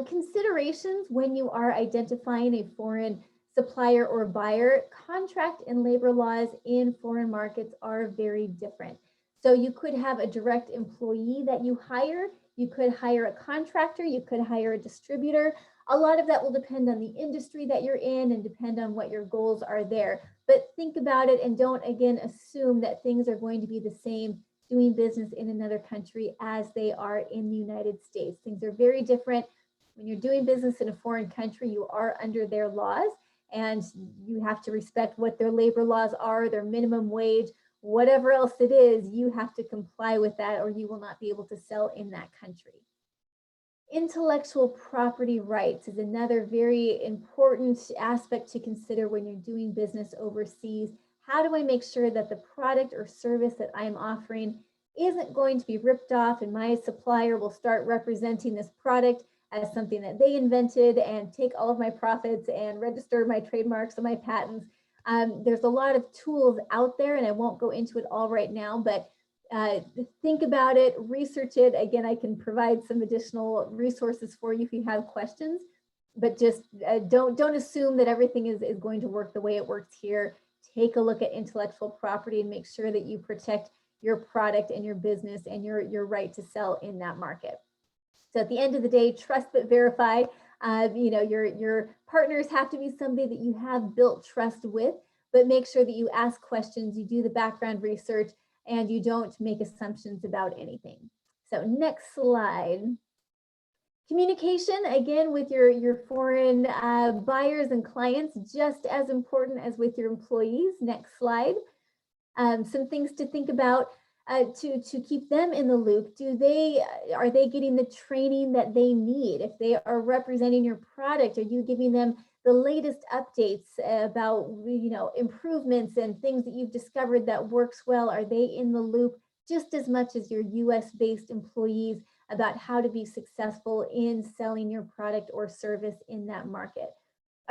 Considerations when you are identifying a foreign supplier or buyer. Contract and labor laws in foreign markets are very different. So you could have a direct employee that you hire, you could hire a contractor, you could hire a distributor. A lot of that will depend on the industry that you're in and depend on what your goals are there. But think about it and don't, again, assume that things are going to be the same doing business in another country as they are in the United States. Things are very different. When you're doing business in a foreign country, you are under their laws and you have to respect what their labor laws are, their minimum wage, whatever else it is, you have to comply with that or you will not be able to sell in that country. Intellectual property rights is another very important aspect to consider when you're doing business overseas. How do I make sure that the product or service that I'm offering isn't going to be ripped off and my supplier will start representing this product as something that they invented and take all of my profits and register my trademarks and my patents. There's a lot of tools out there and I won't go into it all right now, but think about it, research it. Again, I can provide some additional resources for you if you have questions, but just don't assume that everything is going to work the way it works here. Take a look at intellectual property and make sure that you protect your product and your business and your right to sell in that market. So at the end of the day, trust but verify. Your partners have to be somebody that you have built trust with, but make sure that you ask questions, you do the background research, and you don't make assumptions about anything. So next slide. Communication, again, with your foreign buyers and clients, just as important as with your employees. Next slide. Some things to think about. To keep them in the loop. Are they getting the training that they need? If they are representing your product, are you giving them the latest updates about improvements and things that you've discovered that works well? Are they in the loop just as much as your US-based employees about how to be successful in selling your product or service in that market?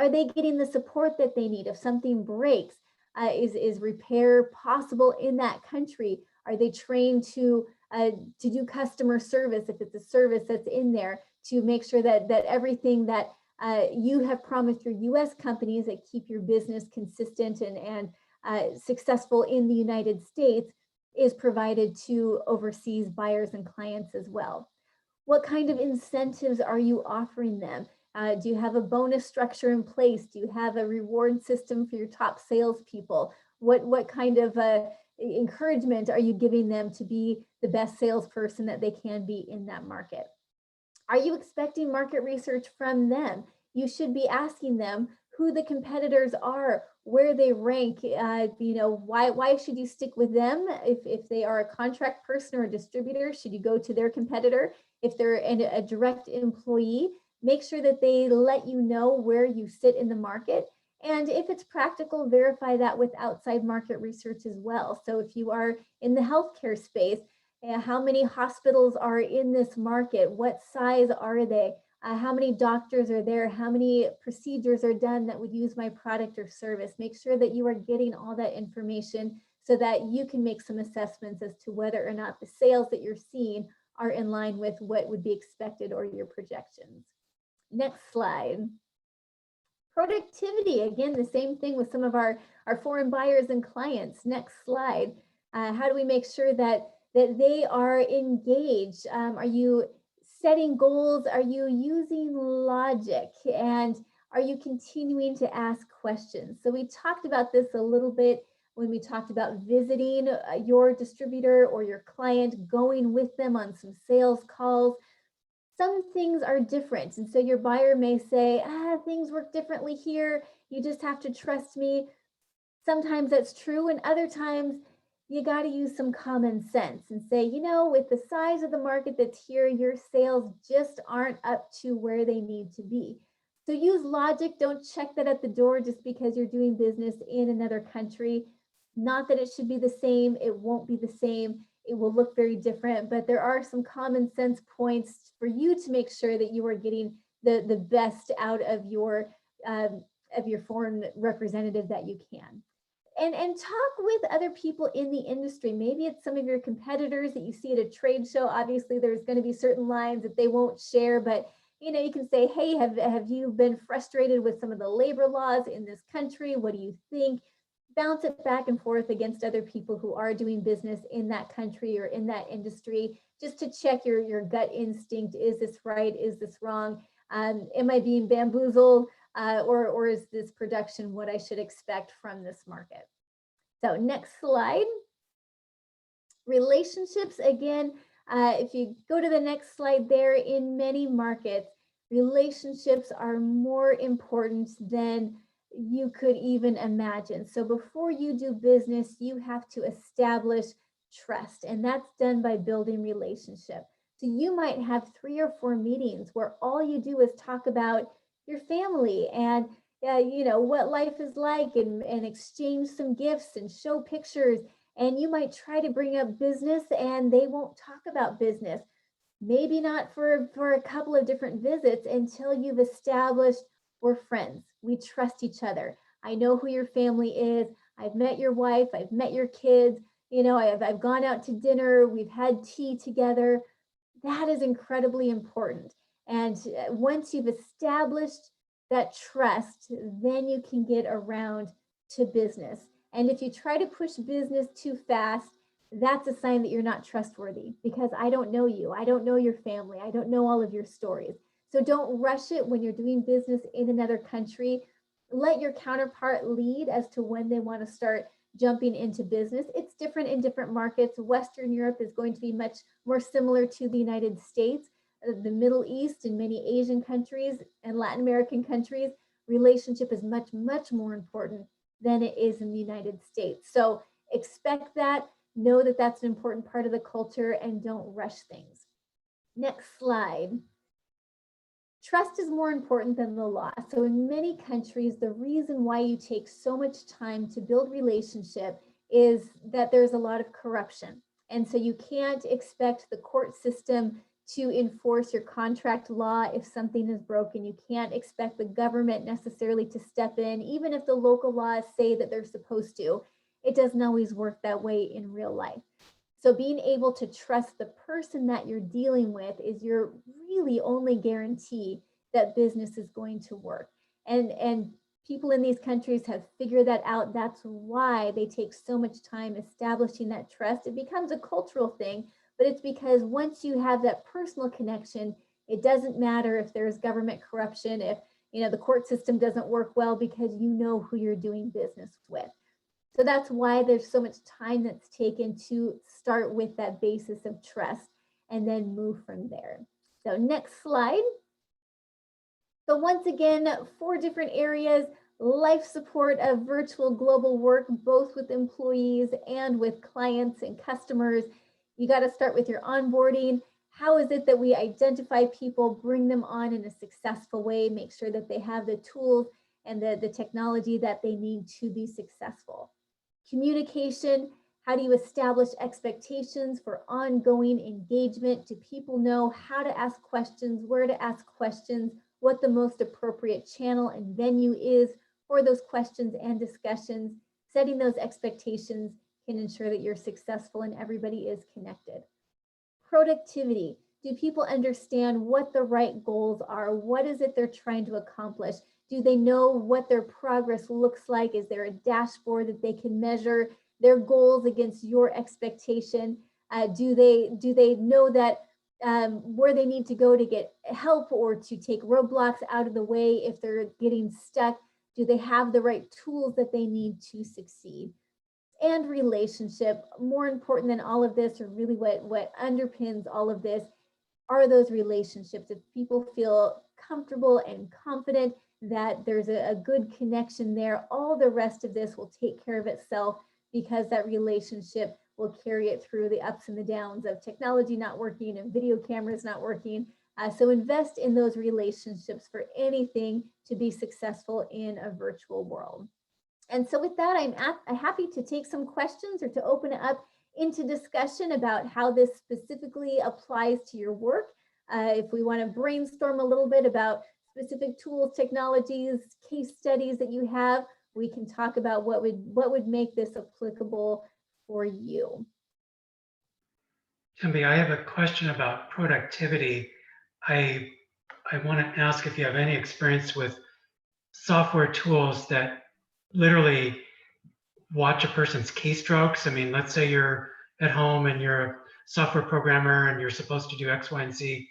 Are they getting the support that they need? If something breaks, is repair possible in that country? Are they trained to do customer service if it's a service that's in there, to make sure that everything that you have promised your US companies that keep your business consistent and successful in the United States is provided to overseas buyers and clients as well? What kind of incentives are you offering them? Do you have a bonus structure in place? Do you have a reward system for your top salespeople? What kind of encouragement are you giving them to be the best salesperson that they can be in that market? Are you expecting market research from them? You should be asking them who the competitors are, where they rank. Why should you stick with them? If they are a contract person or a distributor, should you go to their competitor? If they're a direct employee, make sure that they let you know where you sit in the market. And if it's practical, verify that with outside market research as well. So if you are in the healthcare space, how many hospitals are in this market? What size are they? How many doctors are there? How many procedures are done that would use my product or service? Make sure that you are getting all that information so that you can make some assessments as to whether or not the sales that you're seeing are in line with what would be expected or your projections. Next slide. Productivity, again, the same thing with some of our foreign buyers and clients. Next slide. How do we make sure that they are engaged? Are you setting goals? Are you using logic? And are you continuing to ask questions? So we talked about this a little bit when we talked about visiting your distributor or your client, going with them on some sales calls. Some things are different. And so your buyer may say, things work differently here. You just have to trust me. Sometimes that's true. And other times you got to use some common sense and say, with the size of the market that's here, your sales just aren't up to where they need to be. So use logic. Don't check that at the door just because you're doing business in another country. Not that it should be the same. It won't be the same. It will look very different, but there are some common sense points for you to make sure that you are getting the best out of your foreign representative that you can. And talk with other people in the industry. Maybe it's some of your competitors that you see at a trade show. Obviously, there's going to be certain lines that they won't share, but you can say, hey, have you been frustrated with some of the labor laws in this country? What do you think? Bounce it back and forth against other people who are doing business in that country or in that industry, just to check your gut instinct. Is this right? Is this wrong? Am I being bamboozled? Or is this production what I should expect from this market? So next slide. Relationships, again, if you go to the next slide there, in many markets, relationships are more important than you could even imagine. So before you do business, you have to establish trust, and that's done by building relationship. So you might have 3 or 4 meetings where all you do is talk about your family and what life is like, and exchange some gifts and show pictures. And you might try to bring up business and they won't talk about business. Maybe not for a couple of different visits until you've established we're friends. We trust each other. I know who your family is. I've met your wife. I've met your kids. I've gone out to dinner. We've had tea together. That is incredibly important. And once you've established that trust, then you can get around to business. And if you try to push business too fast, that's a sign that you're not trustworthy, because I don't know you. I don't know your family. I don't know all of your stories. So don't rush it when you're doing business in another country. Let your counterpart lead as to when they want to start jumping into business. It's different in different markets. Western Europe is going to be much more similar to the United States. The Middle East and many Asian countries and Latin American countries, relationship is much, much more important than it is in the United States. So expect that, know that that's an important part of the culture, and don't rush things. Next slide. Trust is more important than the law. So in many countries, the reason why you take so much time to build relationship is that there's a lot of corruption. And so you can't expect the court system to enforce your contract law if something is broken. You can't expect the government necessarily to step in, even if the local laws say that they're supposed to. It doesn't always work that way in real life. So being able to trust the person that you're dealing with is your really only guarantee that business is going to work. And people in these countries have figured that out. That's why they take so much time establishing that trust. It becomes a cultural thing, but it's because once you have that personal connection, it doesn't matter if there's government corruption, if the court system doesn't work well, because you know who you're doing business with. So that's why there's so much time that's taken to start with that basis of trust and then move from there. So next slide. So once again, 4 different areas: life support of virtual global work, both with employees and with clients and customers. You got to start with your onboarding. How is it that we identify people, bring them on in a successful way, make sure that they have the tools and the technology that they need to be successful? Communication, how do you establish expectations for ongoing engagement? Do people know how to ask questions, where to ask questions, what the most appropriate channel and venue is for those questions and discussions? Setting those expectations can ensure that you're successful and everybody is connected. Productivity. Do people understand what the right goals are? What is it they're trying to accomplish? Do they know what their progress looks like? Is there a dashboard that they can measure their goals against your expectation? Do they know that where they need to go to get help or to take roadblocks out of the way if they're getting stuck? Do they have the right tools that they need to succeed? And relationship, more important than all of this, or really what underpins all of this, are those relationships. If people feel comfortable and confident that there's a good connection there, all the rest of this will take care of itself, because that relationship will carry it through the ups and the downs of technology not working and video cameras not working. So invest in those relationships for anything to be successful in a virtual world. And so with that, I'm happy to take some questions or to open it up into discussion about how this specifically applies to your work. If we want to brainstorm a little bit about specific tools, technologies, case studies that you have, we can talk about what would make this applicable for you. Tembi, I have a question about productivity. I want to ask if you have any experience with software tools that literally watch a person's keystrokes. I mean, let's say you're at home and you're a software programmer and you're supposed to do X, Y, and Z.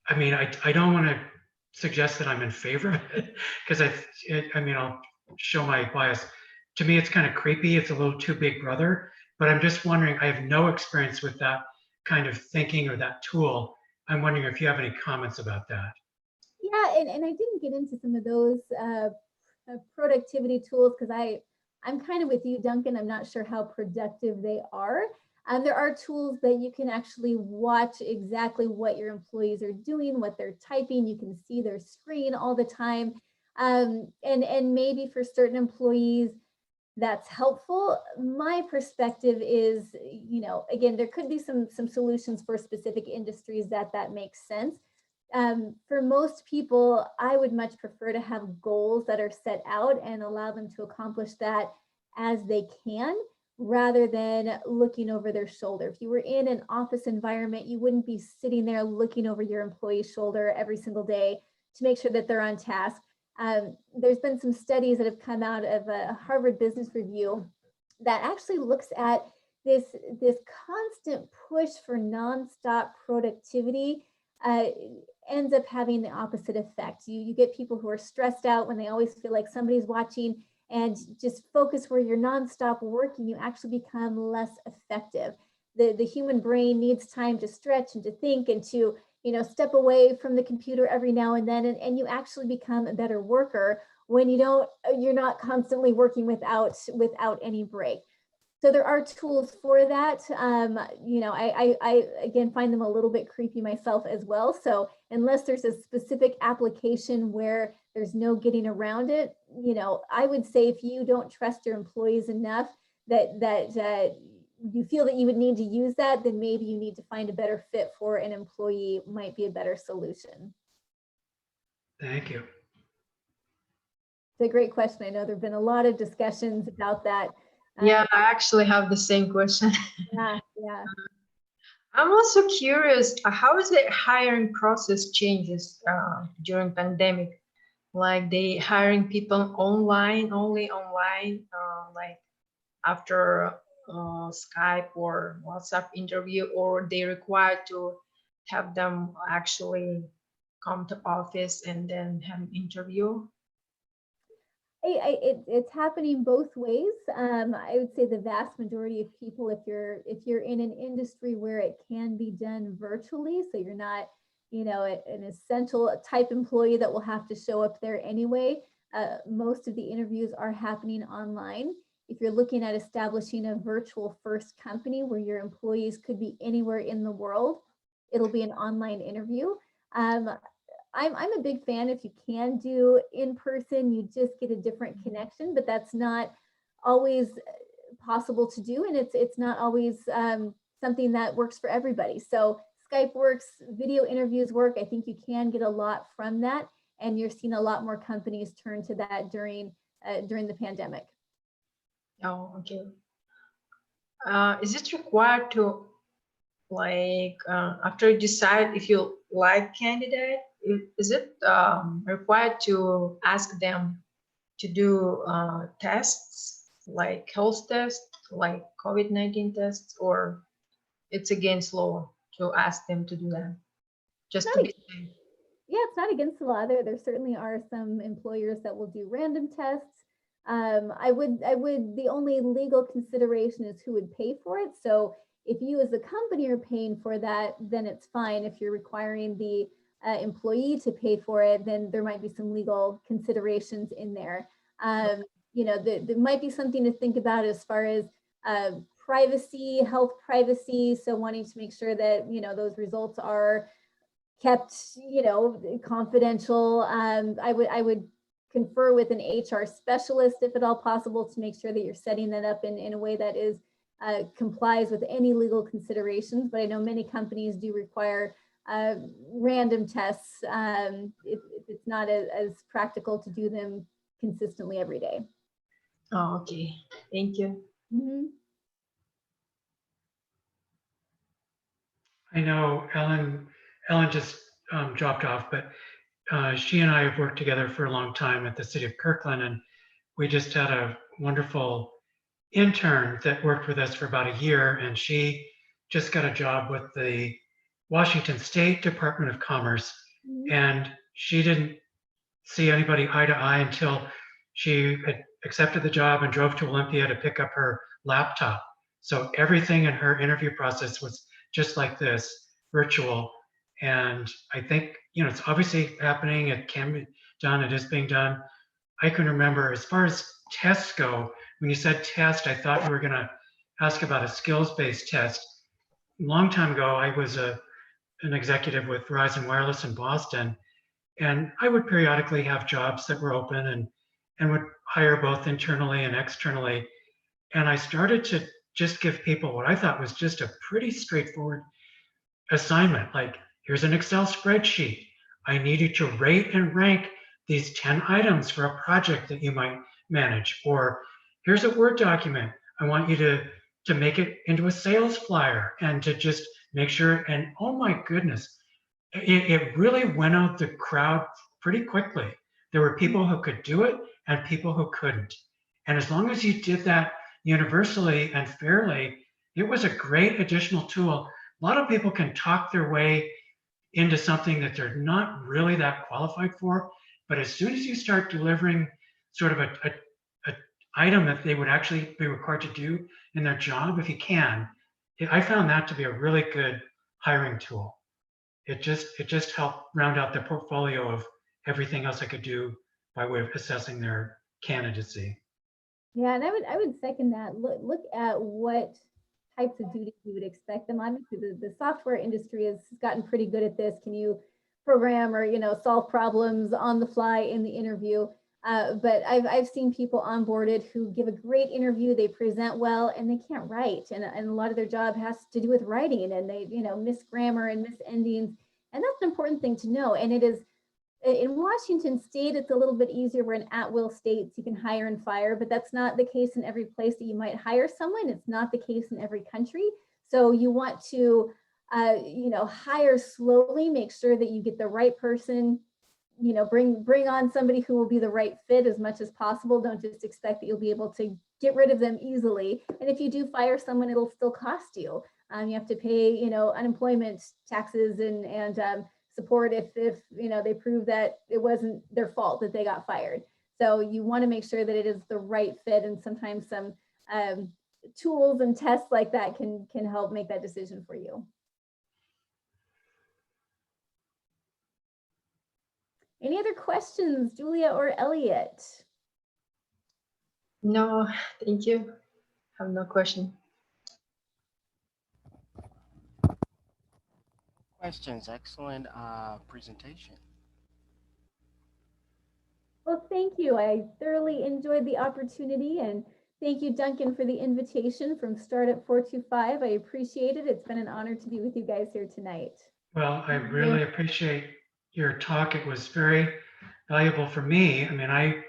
I mean, I don't want to suggest that I'm in favor of it, because I mean, I'll show my bias. To me, it's kind of creepy. It's a little too big brother, but I'm just wondering, I have no experience with that kind of thinking or that tool. I'm wondering if you have any comments about that. Yeah, and I didn't get into some of those productivity tools because I'm kind of with you, Duncan. I'm not sure how productive they are. There are tools that you can actually watch exactly what your employees are doing, what they're typing. You can see their screen all the time. And maybe for certain employees, that's helpful. My perspective is, you know, again, there could be some solutions for specific industries that makes sense. For most people, I would much prefer to have goals that are set out and allow them to accomplish that as they can, rather than looking over their shoulder. If you were in an office environment, you wouldn't be sitting there looking over your employee's shoulder every single day to make sure that they're on task. There's been some studies that have come out of a Harvard Business Review that actually looks at this constant push for nonstop productivity ends up having the opposite effect. You get people who are stressed out when they always feel like somebody's watching, and just focus where you're nonstop working, you actually become less effective. The human brain needs time to stretch and to think and to, you know, step away from the computer every now and then, and you actually become a better worker when you're not constantly working without any break. So there are tools for that. You know, I again find them a little bit creepy myself as well. So unless there's a specific application where there's no getting around it, you know, I would say if you don't trust your employees enough that you feel that you would need to use that, then maybe you need to find a better fit for an employee, might be a better solution. Thank you. It's a great question. I know there've been a lot of discussions about that. Yeah, I actually have the same question. Yeah. I'm also curious, how is the hiring process changes during pandemic? Like they hiring people online, only online, like after Skype or WhatsApp interview, or they required to have them actually come to office and then have an interview? It's happening both ways. I would say the vast majority of people, if you're in an industry where it can be done virtually, so you're not, you know, an essential type employee that will have to show up there anyway, most of the interviews are happening online. If you're looking at establishing a virtual first company where your employees could be anywhere in the world, it'll be an online interview. I'm a big fan. If you can do in person, you just get a different connection, but that's not always possible to do, and it's not always something that works for everybody. So Skype works, video interviews work. I think you can get a lot from that, and you're seeing a lot more companies turn to that during the pandemic. Oh, okay. is it required to, like, after you decide if you like candidate, is it required to ask them to do tests, like health tests, like COVID-19 tests, or it's against law to ask them to do that, just to Not be safe? Yeah, it's not against the law. There certainly are some employers that will do random tests. The only legal consideration is who would pay for it. So if you as a company are paying for that, then it's fine. If you're requiring the employee to pay for it, then there might be some legal considerations in there. There might be something to think about as far as privacy, health privacy. So wanting to make sure that, those results are kept, confidential. I would confer with an HR specialist if at all possible to make sure that you're setting that up in a way that is complies with any legal considerations. But I know many companies do require random tests if it's not as practical to do them consistently every day. Oh, okay. Thank you. Mhm. I know Ellen just dropped off, but she and I have worked together for a long time at the city of Kirkland, and we just had a wonderful intern that worked with us for about a year, and she just got a job with the Washington State Department of Commerce, Mhm. and she didn't see anybody eye to eye until she had accepted the job and drove to Olympia to pick up her laptop. So everything in her interview process was just like this, virtual. And I think, it's obviously happening. It can be done. It is being done. I can remember as far as tests go, when you said test, I thought you were going to ask about a skills-based test. A long time ago, I was an executive with Verizon Wireless in Boston, and I would periodically have jobs that were open and would hire both internally and externally. And I started to just give people what I thought was just a pretty straightforward assignment. Like, here's an Excel spreadsheet. I need you to rate and rank these 10 items for a project that you might manage. Or here's a Word document. I want you to make it into a sales flyer and to just make sure. And oh my goodness, it really winnowed the crowd pretty quickly. There were people who could do it and people who couldn't. And as long as you did that universally and fairly, it was a great additional tool. A lot of people can talk their way into something that they're not really that qualified for. But as soon as you start delivering sort of a item that they would actually be required to do in their job, if you can, I found that to be a really good hiring tool. It just helped round out the portfolio of everything else I could do by way of assessing their candidacy. Yeah, and I would second that. Look at what types of duties you would expect them. Obviously, the software industry has gotten pretty good at this. Can you program or solve problems on the fly in the interview? But I've seen people onboarded who give a great interview, they present well, and they can't write, and a lot of their job has to do with writing, and they miss grammar and miss endings, and that's an important thing to know. And it is in Washington State, it's a little bit easier. We're in at-will states. You can hire and fire, but that's not the case in every place that you might hire someone. It's not the case in every country. So you want to, hire slowly, make sure that you get the right person, bring on somebody who will be the right fit as much as possible. Don't just expect that you'll be able to get rid of them easily. And if you do fire someone, it'll still cost you. You have to pay, unemployment taxes and support if they prove that it wasn't their fault that they got fired. So you want to make sure that it is the right fit, and sometimes some tools and tests like that can help make that decision for you. Any other questions, Julia or Elliot? No, thank you. I have no question. Questions? Excellent presentation. Well, thank you. I thoroughly enjoyed the opportunity, and thank you, Duncan, for the invitation from Startup 425. I appreciate it. It's been an honor to be with you guys here tonight. Well, I really appreciate your talk. It was very valuable for me. I mean, I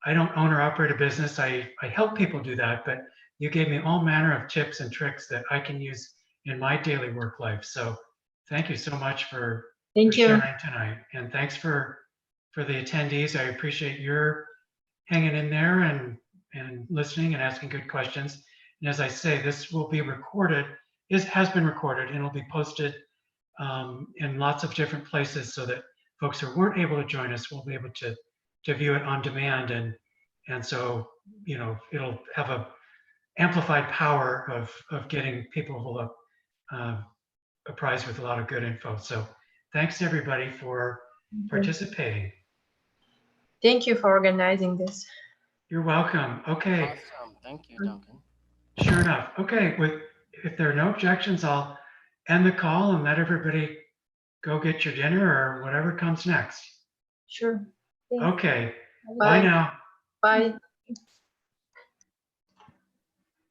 don't own or operate a business. I help people do that, but you gave me all manner of tips and tricks that I can use in my daily work life. So thank you so much for Thank you. sharing tonight. And thanks for the attendees. I appreciate your hanging in there and listening and asking good questions. And as I say, this will be recorded, has been recorded, and will be posted in lots of different places so that folks who weren't able to join us will be able to view it on demand. And so, you know, it'll have a amplified power of getting people who look apprised with a lot of good info. So thanks everybody for participating. Thank you for organizing this. You're welcome. Okay, Awesome. Thank you, Duncan. sure enough. Okay, if there are no objections, I'll end the call and let everybody go get your dinner or whatever comes next. Sure. Thanks. Okay, Have a bye good now. Bye.